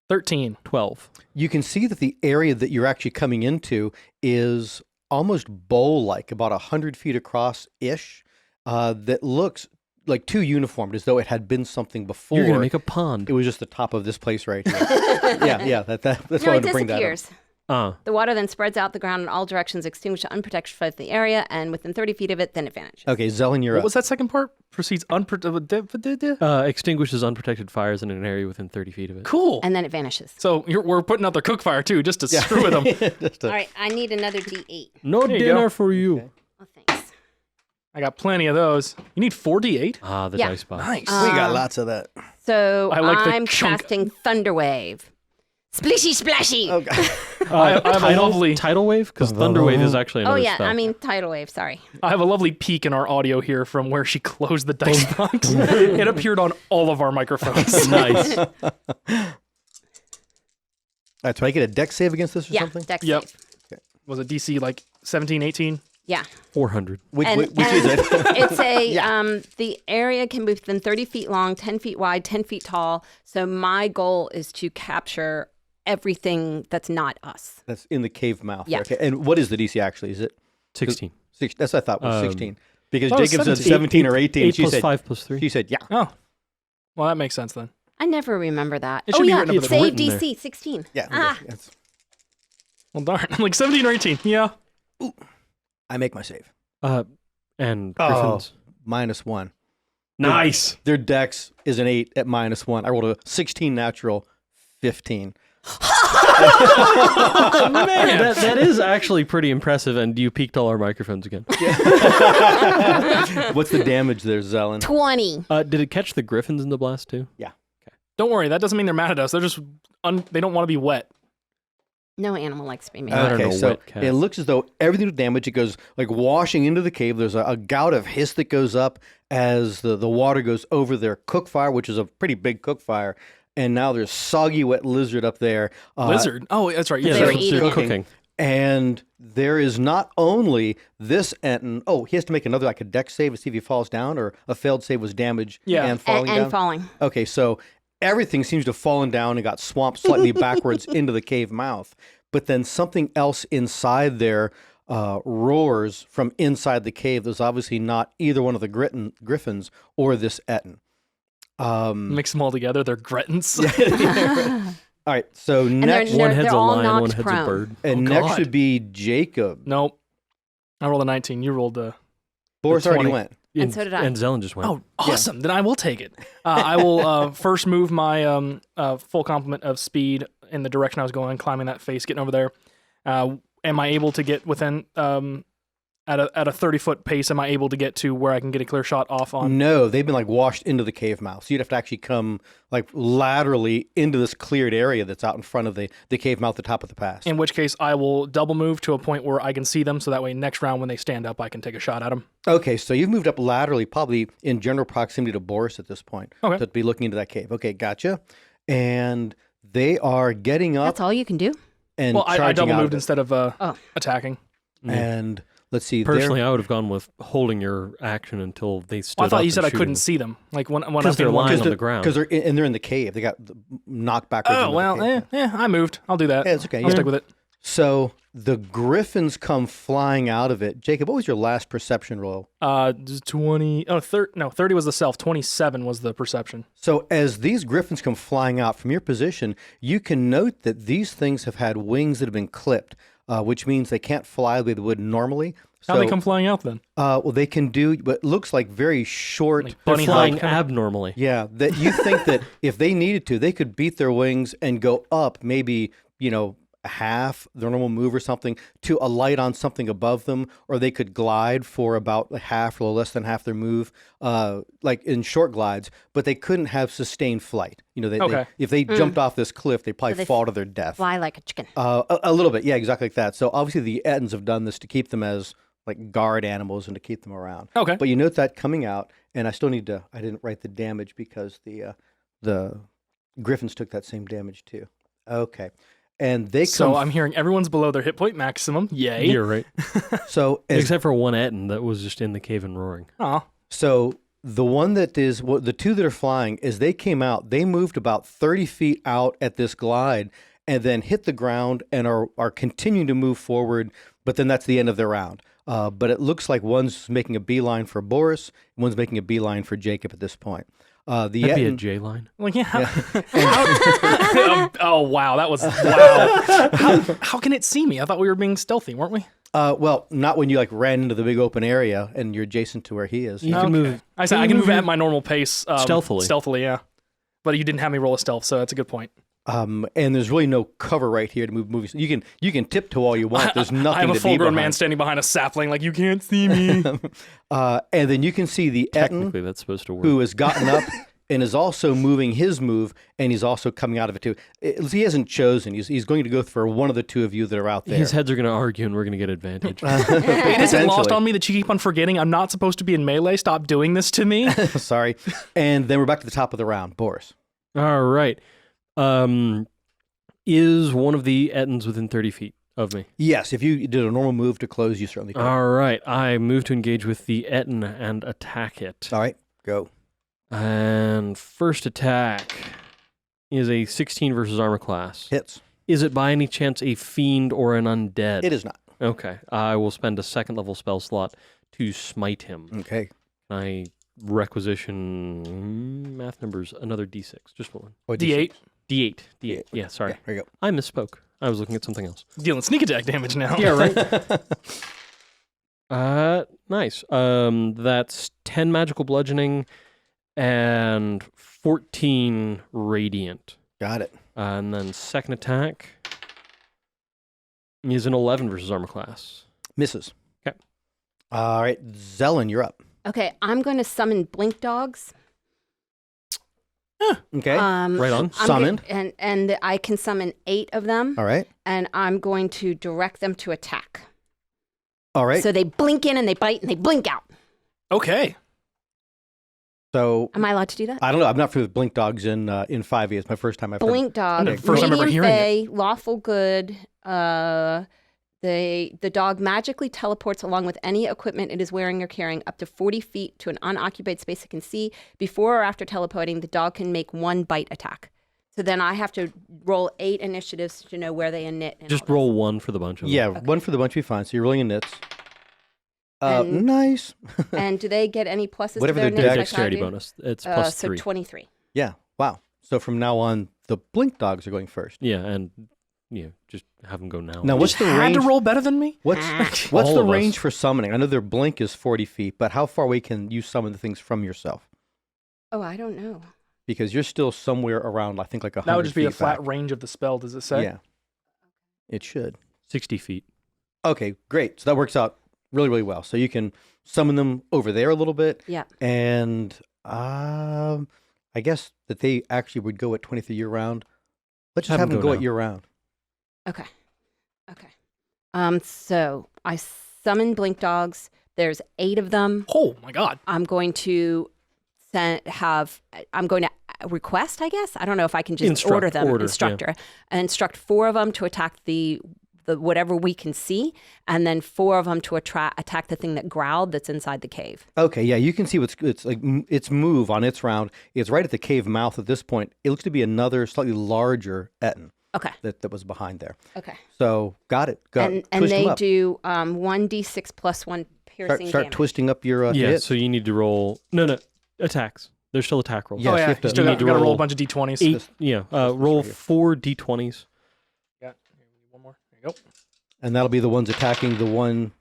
13. 12. You can see that the area that you're actually coming into is almost bowl-like, about 100 feet across-ish, that looks like too uniformed, as though it had been something before. You're going to make a pond. It was just the top of this place right here. yeah, that's why I wanted to bring that up. The water then spreads out the ground in all directions, extinguishes unprotected fires in the area, and within 30 feet of it, then it vanishes. Okay, Zelen, you're What up. was that second part? Proceeds unprotected. Extinguishes unprotected fires in an area within 30 feet of it. Cool. And then it vanishes. So we're putting out the cook fire too, just to screw with them. All right, I need another D8. No There you dinner go. for you. Okay. Oh, thanks. I got plenty of those. You need 4d8. Ah, the Yeah. dice box. Nice. We got lots of that. So I like the I'm chunk. casting Thunderwave. Splishy splashy. Oh, God. I have a Tidal, lovely. tidal wave? Because thunder wave is actually Oh, another yeah, spell. I mean tidal wave, sorry. I have a lovely peek in our audio here from where she closed the dice box. It appeared on all of our microphones. Nice. All right, so I get a dex save against this or Yeah, something? dex Yep. save. Was it DC like 17, 18? Yeah. 400. Which And- is it? It's a the area can be within 30 feet long, 10 feet wide, 10 feet tall. So my goal is to capture everything that's not us. That's in the cave mouth. Yeah. Okay. And what is the DC actually? Is it 16. That's what I thought was 16. Because Oh, Jacob said 17. 17 or 18. 8 She plus said 5 plus 3. She said yeah. Oh. Well, that makes sense then. I never remember that. It Oh, should be yeah, written up at the save written there. DC 16. Yeah. Ah. That's- Well, darn. I'm like 17 or 18. Yeah. I make my save. And Oh. griffins. -1. Nice. Their dex is an 8 at -1. I rolled a 16 natural, 15. Man, that is actually pretty impressive, and you peaked all our microphones again. What's the damage there, Zelen? 20. Did it catch the griffins in the blast too? Don't worry. That doesn't mean they're mad at us. They're just, they don't want to be wet. No animal likes to be made. I don't Okay, know, so wet cat. it looks as though everything with damage, it goes like washing into the cave. There's a gout of hiss that goes up as the water goes over their cook fire, which is a pretty big cook fire. And now there's soggy wet lizard up there. Lizard. Oh, that's right. Yeah, They were they're eating it. cooking. And there is not only this Enton. Oh, he has to make another like a dex save to see if he falls down, or a failed save was damage Yeah. and falling down. And falling. Okay, so everything seems to have fallen down and got swamped slightly backwards into the cave mouth. But then something else inside there roars from inside the cave. There's obviously not either one of the griffins or this Etten. Mix them all together. They're Gretins. All right, so next, One head's they're a all lion, one knocked head's prone. a bird. and Oh, next God. should be Jacob. Nope. I rolled a 19. You rolled a... Boris already 20. went. And so did I. And Zelen just went. Oh, awesome. Then I will take it. I will first move my full complement of speed in the direction I was going, climbing that face, getting over there. Am I able to get within... At a 30-foot pace, am I able to get to where I can get a clear shot off on? No, they've been like washed into the cave mouth. So you'd have to actually come like laterally into this cleared area that's out in front of the cave mouth, the top of the pass. In which case, I will double move to a point where I can see them, so that way next round when they stand up, I can take a shot at them. Okay, so you've moved up laterally, probably in general proximity to Boris at this point. Okay. To be looking into that cave. Okay, gotcha. And they are getting up That's all you can do? and Well, I charging double out moved of it. instead of attacking. And let's see. Personally, I would have gone with holding your action until they stood Well, I thought up you and said I shooting couldn't them. see them. Like when I was Because they're getting one. lying on the ground. because they're in the cave. They got knocked backwards. Oh into well, the cave. I moved. I'll do that. Yeah, it's okay. I'll Yeah. stick with it. So the griffins come flying out of it. Jacob, what was your last perception roll? 20. Oh, 30 was the self. 27 was the perception. So as these griffins come flying out from your position, you can note that these things have had wings that have been clipped, which means they can't fly the way they would normally. How So, they come flying out then? well, they can do what looks like very short. Like They're bunny flying hop kinda- abnormally. Yeah, that you think that if they needed to, they could beat their wings and go up maybe, half their normal move or something to alight on something above them, or they could glide for about half or less than half their move, like in short glides, but they couldn't have sustained flight. Okay. If they jumped off this cliff, they'd probably So they fall to their death. Fly like a chicken. A little bit, yeah, exactly like that. So obviously the Ettins have done this to keep them as like guard animals and to keep them around. Okay. But you note that coming out, and I didn't write the damage because the griffins took that same damage too. Okay. And they come. So I'm hearing everyone's below their hit point maximum. Yay. You're right. So Except for one Etten that was just in the cave and roaring. Aw. So the one that is the two that are flying, as they came out, they moved about 30 feet out at this glide and then hit the ground and are continuing to move forward. But then that's the end of their round. But it looks like one's making a beeline for Boris, and one's making a beeline for Jacob at this point. The That'd be a Etten, J line. Like, yeah. Oh, wow. That was wow. How can it see me? I thought we were being stealthy, weren't we? well, not when you like ran into the big open area and you're adjacent to where he is. You can move. I said I can move at my normal pace. Stealthily. Stealthily, yeah. But you didn't have me roll a stealth, so that's a good point. And there's really no cover right here to move movies. You can tiptoe all you want. There's nothing. I'm a to full-grown be man standing behind a sapling, like, you can't see me. And then you can see the Technically, Etten, that's supposed to work. who has gotten up and is also moving his move, and he's also coming out of it too. He hasn't chosen. He's going to go for one of the two of you that are out there. His heads are going to argue, and we're going to get advantage. It isn't lost Potentially. on me that you keep on forgetting I'm not supposed to be in melee. Stop doing this to me. Sorry. And then we're back to the top of the round. Boris. All right. Is one of the Ettins within 30 feet of me? Yes, if you did a normal move to close, you certainly could. All right. I move to engage with the Ettin and attack it. All right, go. And first attack is a 16 versus armor class. Hits. Is it by any chance a fiend or an undead? It is not. Okay. I will spend a second level spell slot to smite him. Okay. I requisition math numbers, another D6. Just one. What D8. D8. D8. Yeah, sorry. Yeah, there you go. I misspoke. I was looking at something else. Dealing sneak attack damage now. Yeah, right. Nice. That's 10 magical bludgeoning and 14 radiant. Got it. And then second attack is an 11 versus armor class. Misses. Okay. All right, Zelen, you're up. Okay, I'm going to summon blink dogs. Okay. Right on. I'm Summoned. And I can summon 8 of them, All right. and I'm going to direct them to attack. All right. So they blink in and they bite and they blink out. Okay. So Am I allowed to do that? I don't know. I'm not familiar with blink dogs in 5e. It's my first time I've heard. Blink dog, the first time ever medium hearing fey, lawful good. The dog magically teleports along with any equipment it is wearing or carrying up to 40 feet to an unoccupied space it can see. Before or after teleporting, the dog can make one bite attack. So then I have to roll 8 initiatives to know where they init. And Just all this. roll one for the bunch of them. Yeah, one for the bunch would be fine. So you're rolling in nits. And- Nice. And do they get any pluses Whatever to their their Their nits? dexterity bonus. It's plus So 3. 23. Yeah. Wow. So from now on, the blink dogs are going first. Yeah, and just have them go now. Now, what's Just the had range? to roll better than me? What's All the of us. range for summoning? I know their blink is 40 feet, but how far away can you summon the things from yourself? Oh, I don't know. Because you're still somewhere around, I think, like 100 That would just be a feet flat back. range of the spell, does it say? Yeah. It should. 60 feet. Okay, great. So that works out really, really well. So you can summon them over there a little bit. Yeah. And I guess that they actually would go at 23 year round. Let's just have them go at now. year round. Okay. So I summon blink dogs. There's 8 of them. Oh, my God. I'm going to request, I guess. I don't know if I can just order them. Instruct 4 of them to attack the whatever we can see, and then 4 of them to attack the thing that growled that's inside the cave. Okay, yeah, you can see it's like its move on its round. It's right at the cave mouth at this point. It looks to be another slightly larger Etten Okay. that was behind there. Okay. So got it. And twist them they up. do 1d6 plus 1 piercing Start damage. twisting up your Yeah, hits. so you need to roll... No, attacks. There's still attack rolls. Yes, oh, you yeah. have to- You still you got need to to roll a roll bunch of d20s. 8, roll right here. 4 d20s. Got one more. There you go. And that'll be the ones attacking the one.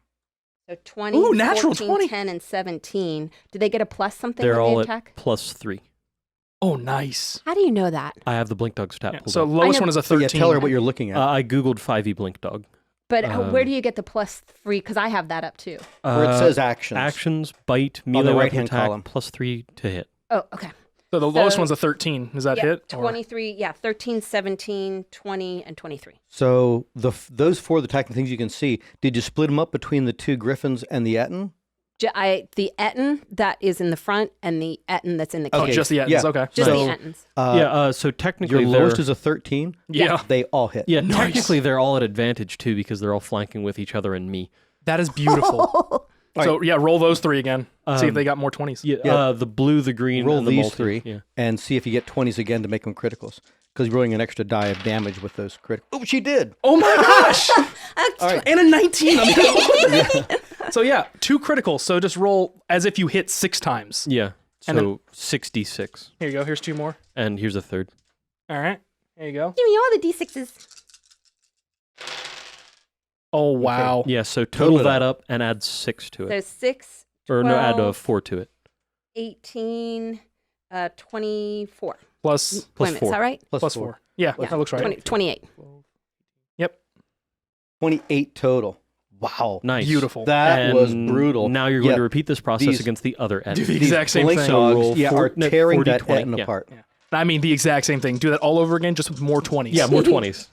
So 20, Ooh, natural 14, 20. 10, and 17. Do they get a plus something They're when all they at attack? plus 3. Oh, nice. How do you know that? I have the blink dog stat Yeah, pulled so up. lowest know- one is a So 13. yeah, tell her what you're looking at. I googled 5e blink dog. But where do you get the plus 3? Because I have that up too. Where it says actions. Actions, bite, the melee weapon right-hand attack, column. plus 3 to hit. Oh, okay. So the lowest one's a 13. Does that Yeah, hit? Or- 23, 13, 17, 20, and 23. So those 4 attacking things you can see, did you split them up between the 2 griffins and the Etten? The Etten that is in the front and the Etten that's in the cave. Oh, Okay. just the Ettins. Yeah. Okay. Just So- the Ettens. So technically Your lowest is a 13. Yeah. They all hit. Yeah, Nice. technically they're all at advantage too because they're all flanking with each other and me. That is beautiful. So, yeah, roll those 3 again. See if they got more 20s. Yeah, the blue, the green, Roll and the these multi. 3 Yeah. and see if you get 20s again to make them criticals. Because you're rolling an extra die of damage with those criticals. Oh, she did. Oh, my gosh. All right. And a 19. So, yeah, 2 criticals. So just roll as if you hit 6 times. Yeah. And So 66. Here you go. Here's 2 more. And here's a third. All right. There you go. Give me all the D6s. Oh, wow. Yeah, so Total total it that up and add 6 to So it. 6, Or no, add 12. 4 to it. 18, 24. Plus Wait a Plus minute, 4. is that right? plus 4. Yeah, Yeah. that looks right. 28. Yep. 28 total. Wow. Nice. Beautiful. That was And brutal. Now you're going Yeah, to repeat this process these- against the other Do entity. the exact same blink thing. dogs, roll yeah, are no, tearing 40, that 20, Etten yeah. apart. Yeah. I mean, the exact same thing. Do that all over again, just with more 20s. Yeah, more 20s.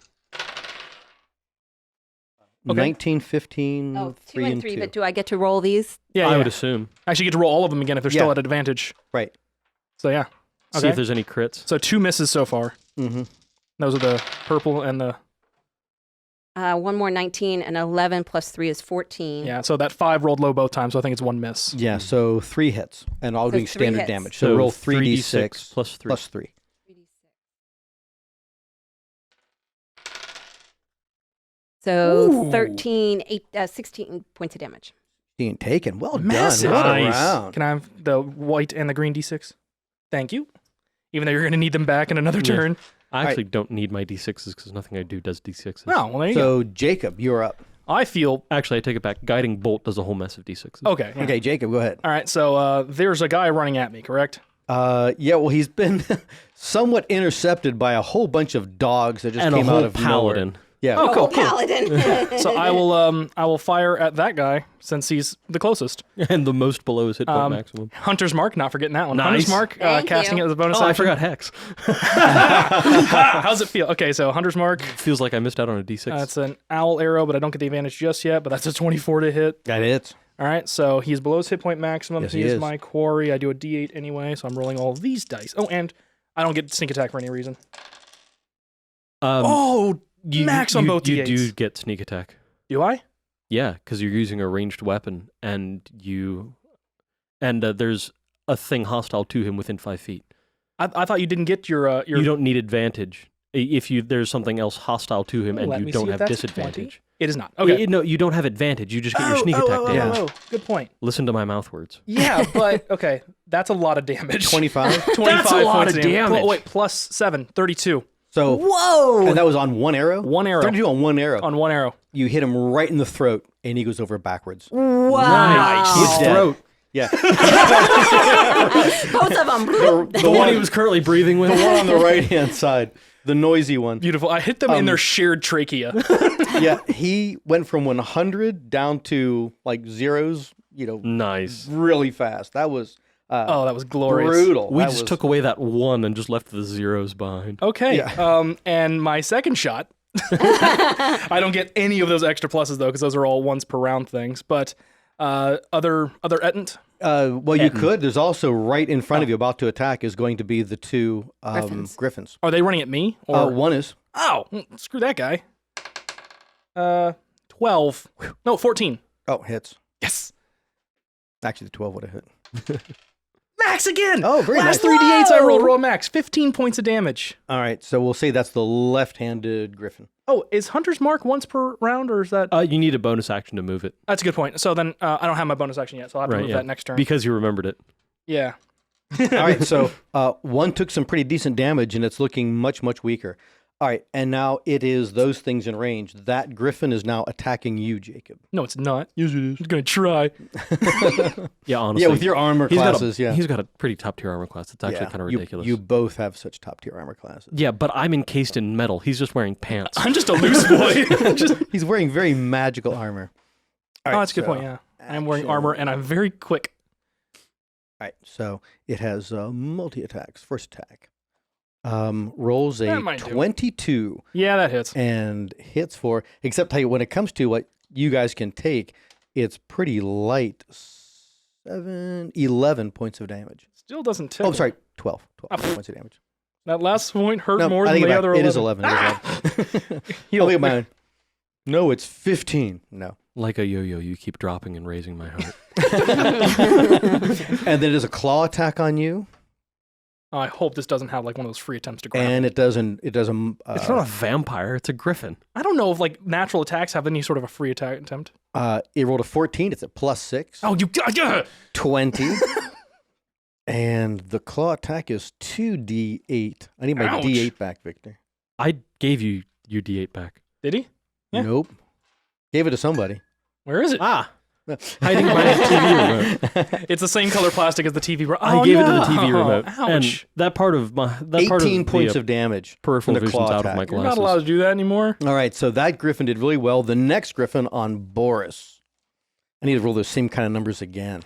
Okay. 19, 15, Oh, 2 3 and and 3, 2. but do I get to roll these? Yeah, I yeah. would assume. Actually, you get to roll all of them again if they're Yeah. still at advantage. Right. So, yeah. See Okay. if there's any crits. So 2 misses so far. Mm-hmm. Those are the purple and the... One more 19 and 11 plus 3 is 14. Yeah, so that 5 rolled low both times, so I think it's 1 miss. Yeah, so 3 hits, and all So being 3 standard hits. damage. So roll 3d6 plus 3. plus 3. So Ooh. 13, 16 points of damage. Being taken. Well Massive. done. What a Nice. round. Can I have the white and the green d6? Thank you. Even though you're going to need them back in another Yeah. turn. I actually don't need my D6s because nothing I do does D6s. Oh, well, there you go. So, Jacob, you're up. I feel... Actually, I take it back. Guiding Bolt does a whole mess of D6s. Okay. Yeah. Okay, Jacob, go ahead. All right, so there's a guy running at me, correct? Yeah, well, he's been somewhat intercepted by a whole bunch of dogs that just And a came whole out of paladin. nowhere. Yeah. Oh, cool. Paladin. So I will fire at that guy since he's the closest. And the most below is hit point maximum. Hunter's Mark, not forgetting that one. Nice. Hunter's Mark, Thank casting you. it as a bonus Oh, I action. forgot Hex. How's it feel? Okay, so Hunter's Mark. Feels like I missed out on a D6. That's an owl arrow, but I don't get the advantage just yet. But that's a 24 to hit. That hits. All right, so he's below his hit point maximum. Yes, he he is is. my quarry. I do a D8 anyway, so I'm rolling all these dice. Oh, and I don't get sneak attack for any reason. Oh, max on both You D8s. do get sneak attack. Do I? Yeah, because you're using a ranged weapon, and there's a thing hostile to him within 5 feet. I thought you didn't get your. You don't need advantage if there's something else hostile to him, Let and me you see don't if have that's disadvantage. It is not. Okay. No, you don't have advantage. You just get your sneak attack damage. Oh, good point. Listen to my mouth words. Yeah, but okay, that's a lot of damage. 25. 25 That's a lot points of damage. Oh, wait, plus 7, 32. So, Whoa. and that was on one arrow? One arrow. 32 on one arrow. On one arrow. You hit him right in the throat, and he goes over backwards. Wow. Nice. He's His dead. throat. Yeah. Both of them. The one he was currently breathing with. The one on the right-hand side, the noisy one. Beautiful. I hit them in their shared trachea. Yeah, he went from 100 down to like zeros, Nice. really fast. That was Oh, that was glorious. brutal. We That just was- took away that one and just left the zeros behind. Okay. Yeah. And my second shot, I don't get any of those extra pluses though, because those are all once per round things. But other Etent. well, you could. There's also right in front of you, about to attack, is going to be the two griffins. Are they running at me? Or One is. oh, screw that guy. 12. No, 14. Oh, hits. Yes. Actually, the 12 would have hit. Max again. Oh, very Last nice. 3d8s I rolled Whoa. raw max. 15 points of damage. All right, so we'll say that's the left-handed griffin. Oh, is Hunter's Mark once per round, or is that? You need a bonus action to move it. That's a good point. So then I don't have my bonus action yet, so I'll have to move that next turn. Because you remembered it. Yeah. All right, so one took some pretty decent damage, and it's looking much, much weaker. All right, and now it is those things in range. That griffin is now attacking you, Jacob. No, it's not. Yes, it is. I'm going to try. Yeah, honestly. Yeah, with your armor classes, He's got a pretty top tier armor class. It's actually Yeah, kind of ridiculous. You both have such top-tier armor classes. Yeah, but I'm encased in metal. He's just wearing pants. I'm just a loose boy. Just, He's wearing very magical armor. All oh, right, that's a good so point, yeah. I'm wearing action. armor, and I'm very quick. All right, so it has multi-attacks. First attack. Rolls a That might do. 22 Yeah, that hits. and hits for, except tell you, when it comes to what you guys can take, it's pretty light. 11 points of damage. Still doesn't tickle. Oh, sorry, 12 Ah. points of damage. That last point hurt No, more I than think the other 11. it is 11. It is 11. Heal. I'll look at mine. No, it's 15. No. Like a yo-yo, you keep dropping and raising my heart. And then it does a claw attack on you, Oh, I hope this doesn't have like one of those free attempts to grab. and it does a It's not a vampire. It's a griffin. I don't know if like natural attacks have any sort of a free attack attempt. it rolled a 14. It's a +6. Oh, you 20. And the claw attack is 2d8. I need my Ouch. d8 back, Victor. I gave you your D8 back. Did he? Yeah. Nope. Gave it to somebody. Where is it? Ah, hiding behind the TV remote. It's the same color plastic as the TV remote. I gave it to the TV remote. Ouch. And that part of my 18 points of damage. peripheral from the vision's claw out of my attack. You're glasses. not allowed to do that anymore. All right, so that griffin did really well. The next griffin on Boris. I need to roll those same kind of numbers again.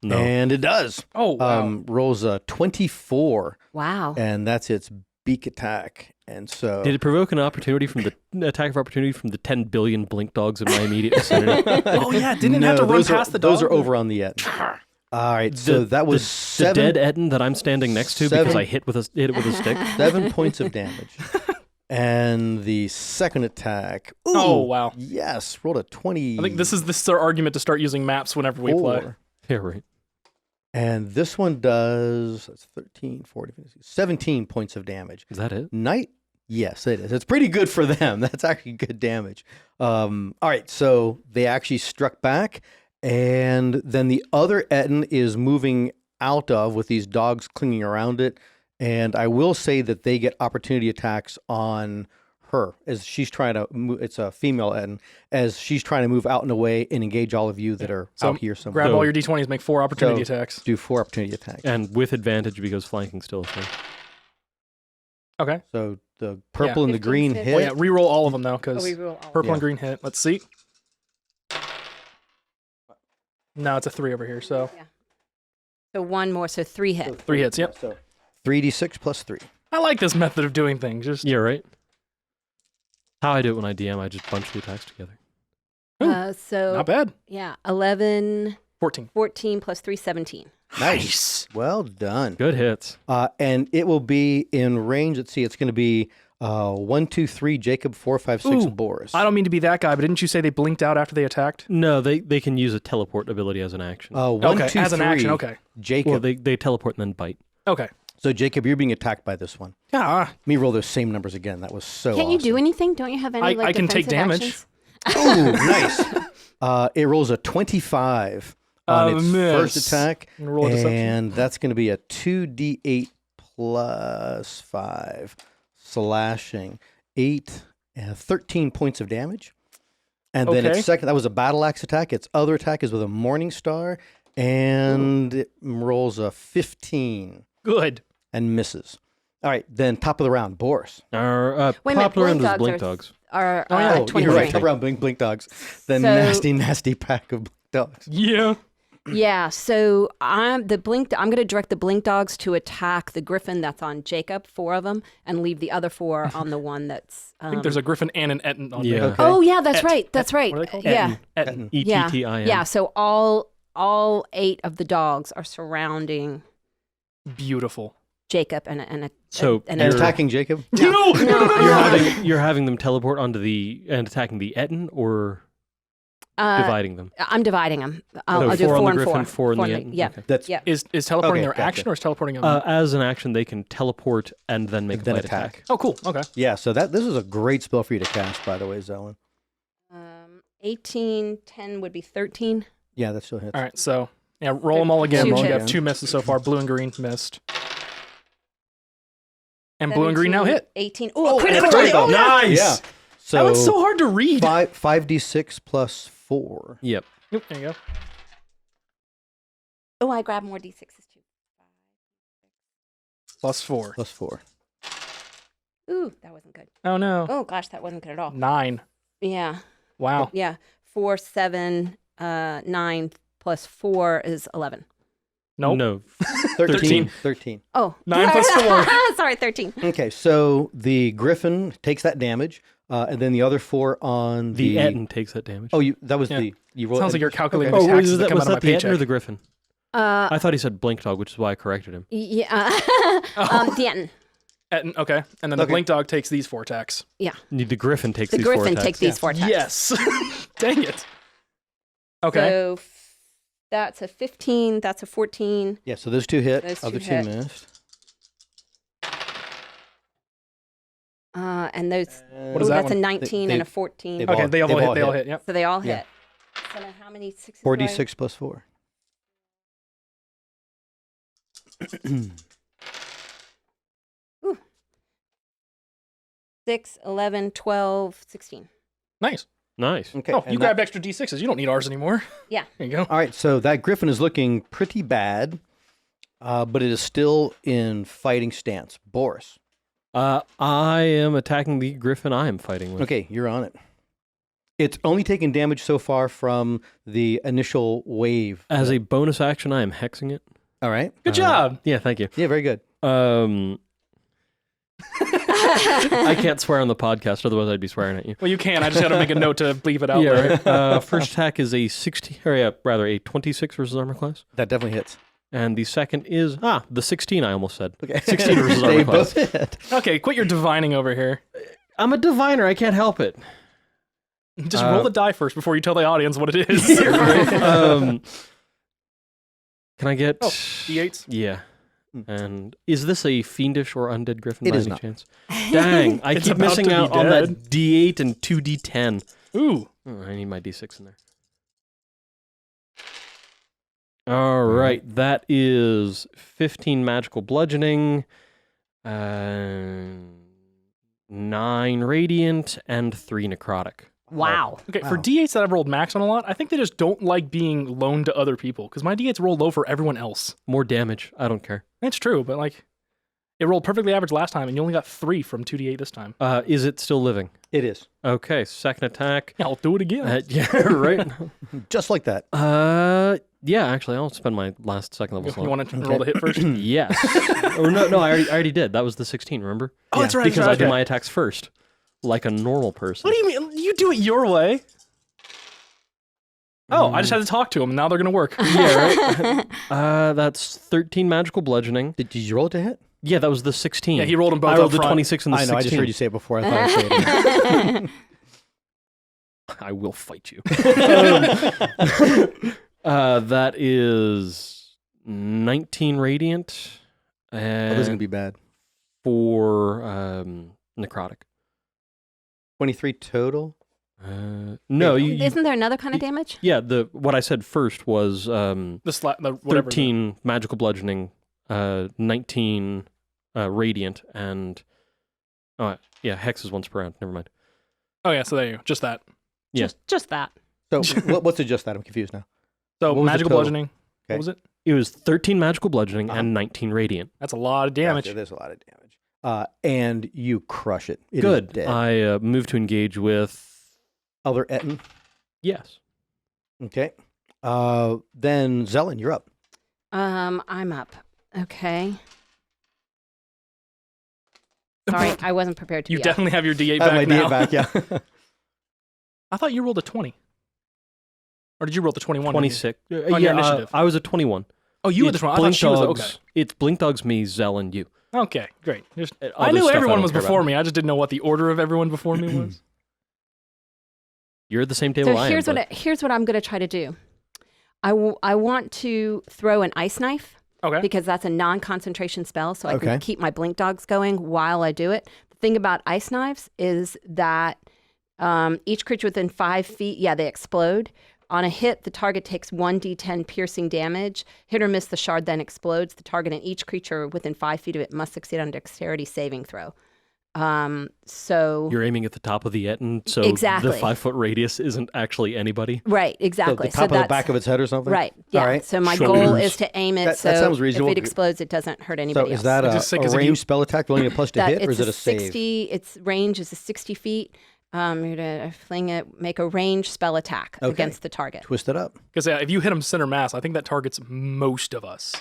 No. And it does. Oh, wow. Rolls a 24, Wow. and that's its beak attack. And so Did it provoke an opportunity from the attack of opportunity from the 10 billion blink dogs in my immediate vicinity? Oh, yeah. Didn't it have to run those past are, the dog? Those are over on the end. All right, so that was the 7, dead Etten that I'm standing next to because I hit it with a stick. 7 points of damage. And the second attack. Ooh, Oh, wow. Yes, rolled a 20. I think this is our argument to start using maps whenever we play. Yeah, right. And this one does, that's 13, 40, 50, 17 points of damage. Is that it? Night? Yes, it is. It's pretty good for them. That's actually good damage. All right, so they actually struck back, and then the other Etten is moving out of with these dogs clinging around it. And I will say that they get opportunity attacks on her as she's trying to move. It's a female Etten, as she's trying to move out and away and engage all of you that are So out here somewhere. Grab all your d20s, make 4 opportunity attacks. Do 4 opportunity attacks. And with advantage because flanking's still a thing. Okay. So the purple and the 15, green 15. Oh, hit. yeah. Reroll all of them now Oh, because we roll all. purple Yeah. and green hit. Let's see. No, it's a 3 over here. So So one more, so 3 hit. 3 hits. Yep. So 3d6 plus 3. I like this method of doing things. Just Yeah, right. How I do it when I DM, I just bunch the attacks together. So not bad. yeah, 11, 14. 14 plus 3, 17. Nice. Well done. Good hits. And it will be in range. Let's see. It's going to be 1, 2, 3, Jacob, 4, 5, 6, Ooh, Boris. I don't mean to be that guy, but didn't you say they blinked out after they attacked? No, they can use a teleport ability as an action. 1, Okay, 2, as an 3, action, okay. Jacob. Well, they teleport and then bite. Okay. So Jacob, you're being attacked by this one. Yeah. Let me roll those same numbers again. That was so Can't you do awesome. anything? Don't you have any I can take defensive damage. actions? Ooh, nice. It rolls a 25 on its first Miss. attack. And roll a deception. And that's going to be a 2d8 plus 5 slashing. 8, 13 points of damage. And then Okay. its second, that was a battle axe attack. Its other attack is with a Morning Star. And it rolls a 15 Good. and misses. All right, then top of the round, Boris. Our Wait a minute, popular end is blink blink dogs dogs. Are Oh, yeah. You're 23. right. Top round, blink dogs. The So- nasty pack of blink dogs. Yeah. Yeah, so I'm going to direct the blink dogs to attack the griffin that's on Jacob, 4 of them, and leave the other 4 on the one that's. I think there's a griffin and an Etten on Yeah. there. Okay. Oh yeah, that's Et- right. That's right. What are they called? Yeah, Etten. yeah, ETTIN. yeah. So all 8 of the dogs are surrounding Beautiful. Jacob and So And You're- attacking Jacob? No. You're having them teleport onto and attacking the Etten or dividing them. I'm dividing them. So I'll do 4 on 4 the and Griffin, 4. 4 on the on the- Etten. yeah. Okay. That's Yeah. Is teleporting Okay, their gotcha. action or is teleporting them? As an action, they can teleport and then make a then bite attack. Oh, cool. Okay. Yeah, so this is a great spell for you to cast, by the way, Zelen. 18, 10 would be 13. Yeah, that still hits. All right. So, yeah, roll them all again. Two You hits. have 2 misses so far. Blue and green missed. And blue and green now 17, hit. 18. Oh, Oh, critical! critical. Oh, yeah. Nice. Yeah. So That one's so hard to read. 5d6 plus 4. Yep. Oop, there you go. Oh, I grabbed more d6s too. Plus 4. Plus 4. Ooh, that wasn't good. Oh, no. Oh gosh, that wasn't good at all. 9. Yeah, Wow. yeah. 4, 7, 9 plus 4 is 11. Nope. No. 13. 13. Oh, 9 plus 4. Sorry, 13. Okay, so the Griffin takes that damage, and then the other 4 on The the... Etten takes that damage. Oh, that was Yeah. You rolled... Sounds like you're calculating Okay. the Oh, taxes was that that, come was out of my that the Etten or paycheck. the Griffin? Uh, I thought he said blink dog, which is why I corrected him. yeah. The Etten. Etten, okay. And then the Okay. blink dog takes these 4 attacks. Yeah. The Griffin takes The these 4 Griffin attacks. takes these 4 attacks. Yes. Dang it. Okay. So that's a 15. That's a 14. Yeah, so those 2 hit. Those two Other 2 hit. missed. And those. What is that That's a one? 19 They- and a 14. they've Okay, all- they all they've hit. all They all hit. hit. Yep. So they all Yeah. hit. So now how many 6s? 4d6 plus 4. Ooh. 6, 11, 12, 16. Nice. Nice. Okay. Oh, and you grabbed extra D6s. You don't need ours anymore. Yeah. There you go. All right, so that griffin is looking pretty bad, but it is still in fighting stance. Boris. I am attacking the griffin I am fighting with. Okay, you're on it. It's only taken damage so far from the initial wave. As a bonus action, I am hexing it. All right. Good job. Yeah, thank you. Yeah, very good. I can't swear on the podcast, otherwise I'd be swearing at you. Well, you can. I just got to make a note to leave it out there. Right. First attack is a 26 versus armor class. That definitely hits. And the second is, the 16 I almost said. Okay. 16 versus They armor class. both hit. Okay, quit your divining over here. I'm a diviner, I can't help it. Just roll the die first before you tell the audience what it is. Can I get... D8s? Yeah. And is this a fiendish or undead griffin It by is any not. chance? Dang, I It's keep about missing to be out on dead. that D8 and 2D10. Ooh. Oh, I need my D6 in there. All right, that is 15 magical bludgeoning, 9 radiant, and 3 necrotic. Wow. Okay, Wow. for D8s that I've rolled max on a lot, I think they just don't like being loaned to other people because my D8s roll low for everyone else. More damage, I don't care. That's true, but like, it rolled perfectly average last time and you only got 3 from 2D8 this time. Is it still living? It is. Okay, second attack. Yeah, I'll do it again. Yeah, right. Just like that. Yeah, actually, I'll spend my last second level You slot. want to roll the hit first? Yes. Or no, I already did. That was the 16, remember? Oh, that's right. Because that's I right. do my attacks first, like a normal person. What do you mean? You do it your way. Oh, I just had to talk to them, and now they're going to work. Yeah, right? That's 13 magical bludgeoning. Did you roll it to hit? Yeah, that was the 16. Yeah, he rolled them both I rolled up the front. 26 and the I know. 16. I just heard you say it before. I thought I'd say it again. I will fight you. That is 19 radiant. Oh, this is And gonna be bad. 4 necrotic. 23 total. No, you, Isn't there another kind of damage? yeah. What I said first was The whatever. 13 magical bludgeoning, 19 radiant, and hex is once per round. Never mind. Oh, yeah, so there you go. Just that. Yeah. Just that. So what's it just that? I'm confused now. So What was the magical total? bludgeoning. Okay. What was it? It was 13 magical bludgeoning Uh-huh. and 19 radiant. That's a lot of damage. Gotcha, there's a lot of damage. And you crush it. It is Good. dead. I move to engage with Other Etten. yes. Okay. Then Zelen, you're up. I'm up. Okay. Sorry, I wasn't prepared to You be up. definitely have your D8 I have back my now. D8 back, yeah. I thought you rolled a 20. Or did you roll the 21? 26. On your initiative. I was at 21. Oh, you were the It's 20. I thought Blink she was Dogs. okay. It's Blink Dogs, me, Zell, and you. Okay, great. I Other knew stuff I everyone don't was care before about. me. I just didn't know what the order of everyone before me was. You're at the same table So I here's am. here's what I'm going to try to do. I want to throw an ice knife Okay. because that's a non-concentration spell, so I Okay. can keep my blink dogs going while I do it. The thing about ice knives is that each creature within 5 feet, they explode. On a hit, the target takes 1d10 piercing damage. Hit or miss, the shard then explodes. The target and each creature within 5 feet of it must succeed on a dexterity saving throw. So You're aiming at the top of the Etten, so Exactly. the 5-foot radius isn't actually anybody. right, So exactly. the top of the back of its head or something? Right. Yeah. All right. So my Sure. goal is to aim it That so sounds reasonable. if it explodes, it doesn't hurt So anybody else. is that I just say, 'cause a if you- ranged spell attack rolling a plus to hit, or is it a save? 60? Its range is a 60 feet. You're to fling it, make a ranged spell attack Okay. against the target. Twist it up. Because if you hit him center mass, I think that targets most of us.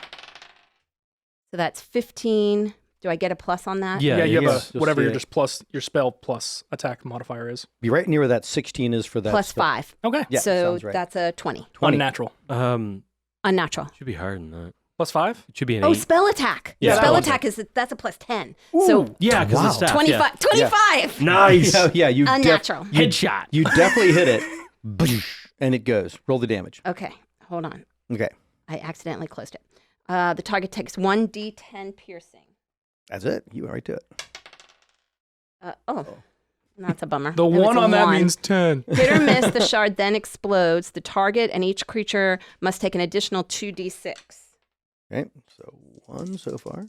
So that's 15. Do I get a plus on that? Yeah, you have yes. a whatever see your it. just plus your spell plus attack modifier is. Be right near where that 16 is for that. Plus 5. Okay. Yeah, so sounds right. that's a 20. 20. Unnatural. Unnatural. Should be higher than that. Plus 5? It should be an Oh, 8. spell attack. Yeah, spell that attack that's a plus 10. So Yeah, because Wow. it's staff. 25. Yeah. 25. Nice. Yeah, you Unnatural. Headshot. you definitely hit it. And it goes. Roll the damage. Okay. Hold on. Okay. I accidentally closed it. The target takes 1d10 piercing. That's it. You went right to it. That's a bummer. The It was one a on that 1. means 10. Hit or miss, the shard then explodes. The target and each creature must take an additional 2d6. Okay. So 1 so far.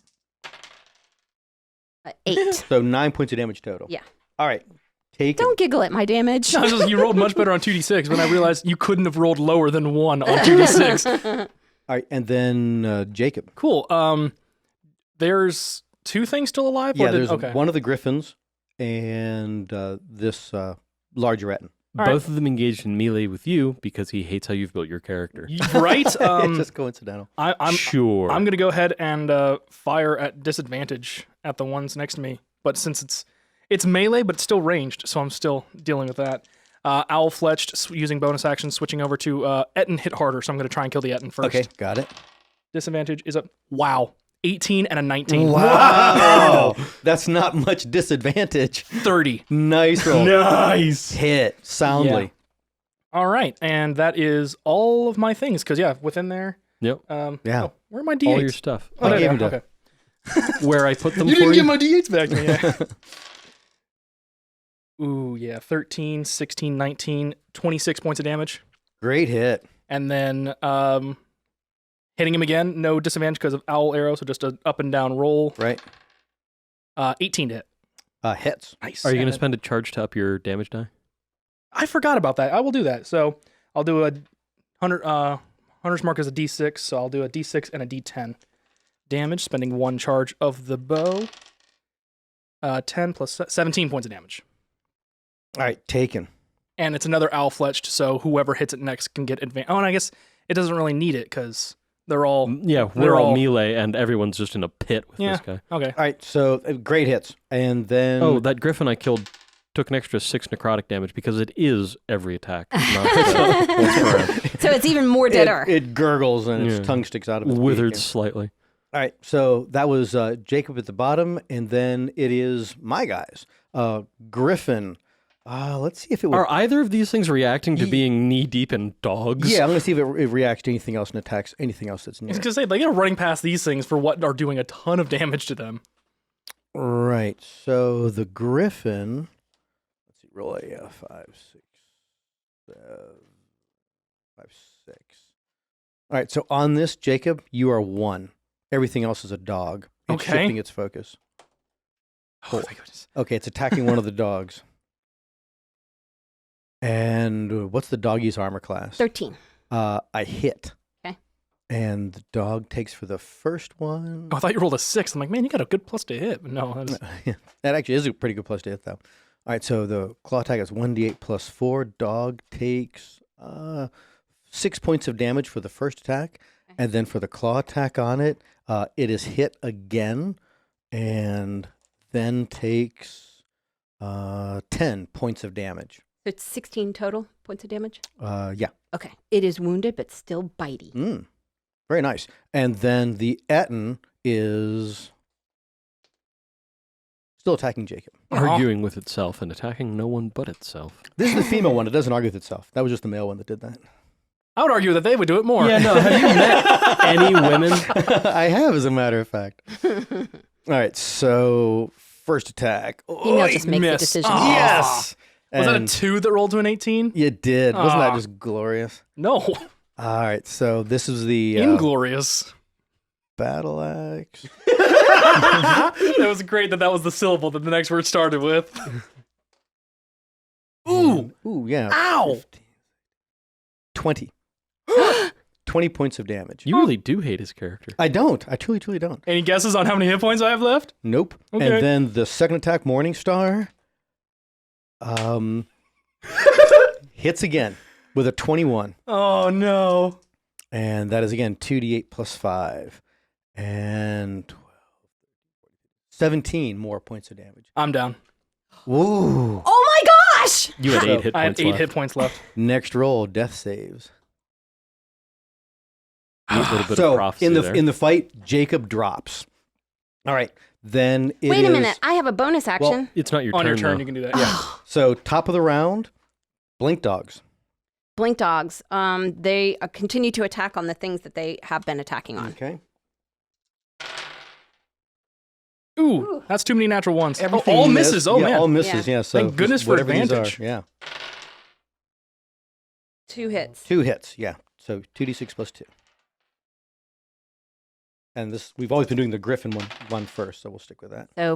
8. So 9 points of damage total. Yeah. All right. Take Don't giggle at my damage. No, you rolled much better on 2d6, but I realized you couldn't have rolled lower than 1 on 2d6. All right, and then Jacob. Cool. There's 2 things still alive? Yeah, or there's okay. one of the griffins and this large retin. All Both of them engaged in melee with you because he hates how you've built your character. Right? It's just coincidental. I'm Sure. going to go ahead and fire at disadvantage at the ones next to me. But since it's melee, but still ranged, so I'm still dealing with that. Owl fletched, using bonus action, switching over to Etten hit harder, so I'm going to try and kill the Etten first. Okay, got it. Disadvantage is a, wow, 18 and a 19. Wow. That's not much disadvantage. 30. Nice roll. Nice. Hit soundly. Yeah. All right, and that is all of my things, because, yeah, within there. Yep. Yeah. Oh, where are my D8s? All your stuff. Oh, there I they gave are. him Okay. Where I put them You for didn't you. get my D8s back to me. Yeah. Ooh, yeah, 13, 16, 19, 26 points of damage. Great hit. And then hitting him again, no disadvantage because of owl arrow, so just an up and down roll. Right. 18 to hit. Hits. Nice. Are you going And to spend a charge to up your damage die? I forgot about that. I will do that. So I'll do a 100, Hunter's Mark is a D6, so I'll do a D6 and a D10 damage, spending 1 charge of the bow. 10 plus 17 points of damage. All right, taken. And it's another owl fletched, so whoever hits it next can get advantage. Oh, and I guess it doesn't really need it because they're all. Yeah, They're we're all all- melee, and everyone's just in a pit with Yeah. this guy. Okay. All right, so great hits. And then... Oh, that griffin I killed took an extra 6 necrotic damage because it is every attack. Not So it's even more deader. It gurgles and its Yeah. tongue sticks out of its withered beak. slightly. All right, so that was Jacob at the bottom, and then it is my guys. Griffin. Let's see if it would... Are either of these things reacting to being knee deep in dogs? Yeah, I'm going to see if it reacts to anything else and attacks anything else that's I near. was gonna say they're running past these things for what are doing a ton of damage to them. Right, so the Griffin... Let's see, roll a 5, 6, 7, 5, 6. All right, so on this, Jacob, you are 1. Everything else is a dog. It's Okay. shifting its focus. Oh, thank goodness. Okay, it's attacking one of the dogs. And what's the doggy's armor class? 13. I hit. Okay. And the dog takes for the first one. Oh, I thought you rolled a 6. I'm like, man, you got a good plus to hit. But no, that's, That actually is a pretty good plus to hit, though. All right, so the claw attack is 1d8 plus 4. Dog takes 6 points of damage for the first attack. And then for the claw attack on it, it is hit again and then takes 10 points of damage. So it's 16 total points of damage? Yeah. Okay. It is wounded, but still bitey. Very nice. And then the Etten is still attacking Jacob. Arguing with itself and attacking no one but itself. This is the female one. It doesn't argue with itself. That was just the male one that did that. I would argue that they would do it more. Yeah, no. Have you met any women? I have, as a matter of fact. All right, so first attack. Female just makes the miss. decision. Oh. Yes! Was that a And 2 that rolled to an 18? you did. Wasn't that Aw. just glorious? No. All right, so this is the Inglorious. battle axe. That was great that was the syllable that the next word started with. Ooh. Ooh, yeah. Ow. 15, 20. 20 points of damage. You really do hate his character. I don't. I truly, truly don't. Any guesses on how many hit points I have left? Nope. Okay. And then the second attack, Morningstar, hits again with a 21. Oh, no. And that is again 2d8 plus 5. And 12, 17 more points of damage. I'm down. Woo. Oh my gosh! You had So, 8 hit I had points 8 left. hit points left. Next roll, death saves. A little bit of So prophecy in the there. in the fight, Jacob drops. All right. Then it Wait a is- minute. I have a bonus action. It's not your On turn, your turn, though. you can do that. Yeah. So top of the round, blink dogs. Blink dogs. They continue to attack on the things that they have been attacking on. Okay. Ooh, that's too many natural ones. Oh, Everything all missed. misses. Oh, yeah, man. all misses. Yeah. So Thank goodness just for whatever these advantage. are, Yeah. 2 hits. 2 hits. Yeah. So 2d6 plus 2. And we've always been doing the Griffin one first, so we'll stick with that. So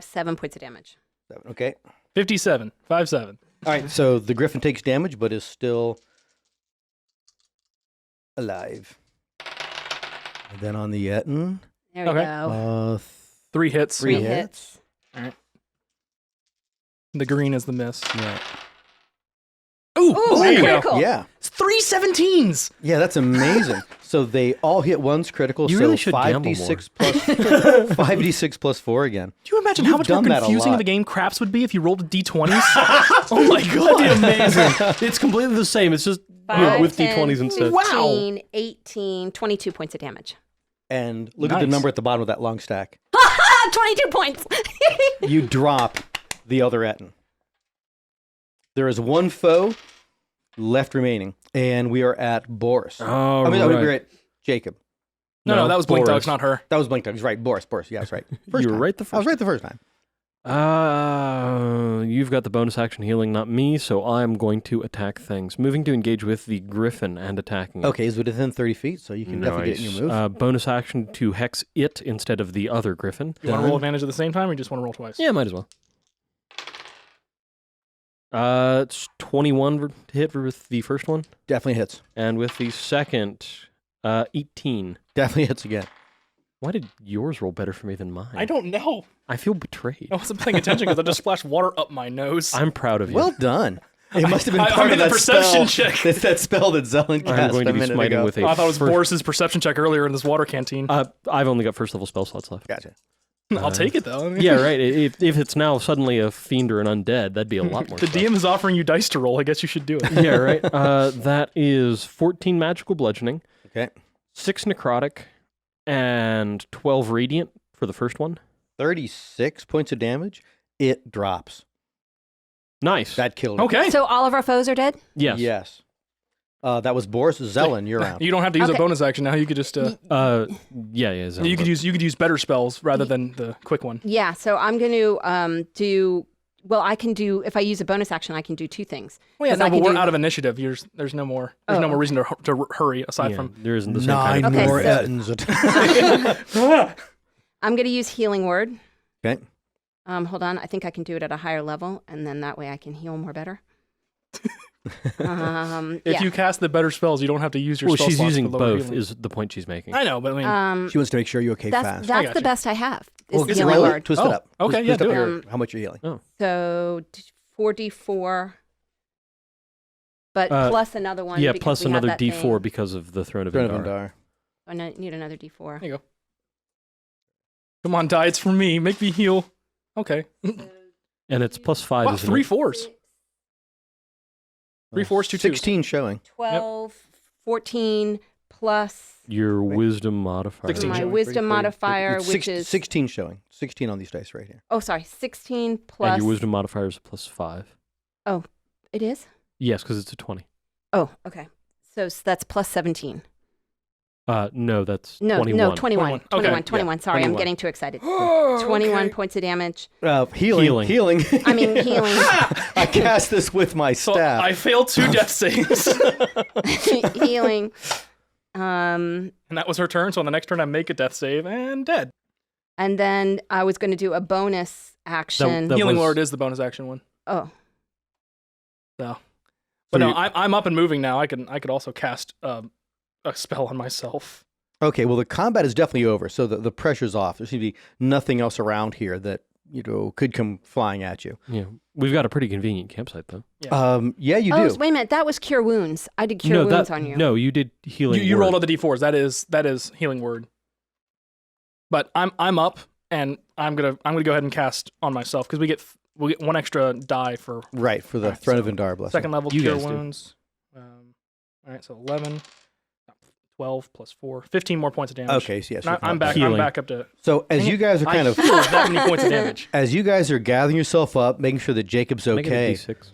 7 points of damage. 7, okay. 57. 5-7. All right, so the Griffin takes damage, but is still alive. And then on the Etten, There we Okay. go. 3 hits. Three Three hits. All right. The green is the miss. Yeah. Ooh, Ooh, there a you go. critical. Yeah. It's 3 17s. Yeah, that's amazing. So they all hit once critical. You so really should gamble 5d6 plus 5d6 plus 4 again. Do you imagine You've how much more done that a confusing lot. the game craps would be if you rolled d20s? Oh my god. That'd be amazing. It's completely the same. It's just 5, with 10, D20s instead. 15, 18, 22 points of damage. And look at the Nice. number at the bottom of that long stack. 22 points. You drop the other Etten. There is one foe left remaining, and we are at Boris. Oh, we're at Jacob. No, that was Blink Boris. Dogs, not her. That was Blink Dogs, right? Boris. Yeah, I was right. First You were time. right the I first was right the first time. You've got the bonus action healing, not me, so I'm going to attack things. Moving to engage with the Griffin and attacking it. Okay, is it within 30 feet? So you can definitely get it in your move. Bonus action to hex it instead of the other Griffin. You want to roll advantage at the same time, or you just want to roll twice? Yeah, might as well. It's 21 to hit with the first one, Definitely hits. and with the second, 18. Definitely hits again. Why did yours roll better for me than mine? I don't know. I feel betrayed. I wasn't paying attention because I just splashed water up my nose. I'm proud of you. Well done. It must have been I part made of a that perception spell. check. It's that spell that Zelen cast I'm going to a be minute smiting ago. with a I thought it was first- Boris's perception check earlier in this water canteen. I've only got first level spell slots left. Gotcha. I'll take it though. I mean, Yeah, right. If it's now suddenly a fiend or an undead, that'd be a lot more. The stuff. DM is offering you dice to roll. I guess you should do it. Yeah, right. That is 14 magical bludgeoning, Okay. 6 necrotic, and 12 radiant for the first one. 36 points of damage. It drops. Nice. That killed it. Okay. So all of our foes are dead? Yes. Yes. That was Boris. Zelen, you're out. You don't have to use a Okay. bonus action now. You could just Yeah. Zelen, you could but- use better spells rather than the quick one. Yeah, so I'm going to do, well, I can do, if I use a bonus action, I can do 2 things. Well, yeah, 'Cause no, I but can we're do- out of initiative. There's no more reason to hurry aside Yeah, from. there isn't the same kind of Okay, more so- Ettins. I'm going to use Healing Word. Okay. Hold on, I think I can do it at a higher level, and then that way I can heal more better. If you cast the better spells, you don't have to use your Well, spell she's slots using for lower both healing. is the point she's making. I know, but I mean, She wants to make sure you're okay fast. That's got the you. best I have. Is Well, the just Healing roll it. Word. Twist it up. okay, Twist yeah, up do it. your, how much you're healing. So 4d4, but plus another one. Yeah, because plus we have another that D4 thing. because of the Throne of Throne Indar. of Indar. I need another d4. There you go. Come on, die. It's for me. Make me heal. Okay. And it's plus 5, Wow, isn't 3 it? 4s. 3 4s, 2 2s. 16 showing. 12, 14 plus Your wisdom modifier. 16 my showing. wisdom It's modifier, which is 16 showing. 16 on these dice right here. 16 plus. And your wisdom modifier is plus 5. It is? Yes, because it's a 20. Oh, okay. So that's plus 17. No, that's No, 21. no, 21. 21. 21, Okay, 21. Sorry, 21. I'm getting too excited. 21 21 points of damage. Healing. I mean, healing. I cast this with my So staff. I failed 2 death saves. Healing. And that was her turn. So on the next turn, I make a death save and dead. And then I was going to do a bonus action. That Healing was- Word is the bonus action one. Oh, But So no, you- I'm up and moving now. I could also cast a spell on myself. Okay, well, the combat is definitely over, so the pressure's off. There seems to be nothing else around here that, could come flying at you. Yeah, we've got a pretty convenient campsite, though. Yeah, you oh, do. wait a minute. That was Cure Wounds. I did Cure Wounds on you. No, you did healing. You word. rolled all the d4s. That is Healing Word. But I'm up and I'm gonna go ahead and cast on myself because we'll get 1 extra die for Right, for the Alright, Throne so of Indar blessing. second level You Cure guys do. Wounds. All right, so 11, 12 plus 4, 15 more points of damage. Okay, so yes. And I'm back. Healing. I'm back up to. So as you guys are kind of, healed that many points of damage. as you guys are gathering yourself up, making sure that Jacob's Make it a okay, D6.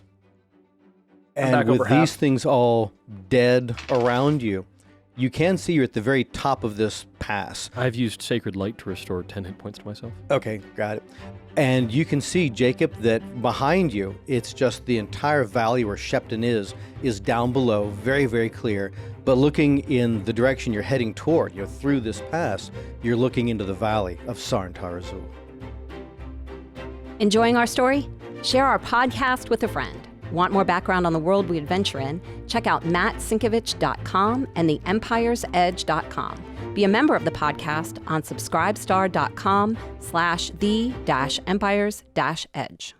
and back with over these half. things all dead around you, you can see you're at the very top of this pass. I've used Sacred Light to restore 10 hit points to myself. Okay, got it. And you can see, Jacob, that behind you, it's just the entire valley where Shepton is down below, very, very clear. But looking in the direction you're heading toward, through this pass, you're looking into the valley of Sarn-Tar Azul. Enjoying our story? Share our podcast with a friend. Want more background on the world we adventure in? Check out mattsinkovich.com and theempiresedge.com. Be a member of the podcast on subscribestar.com/the-empires-edge.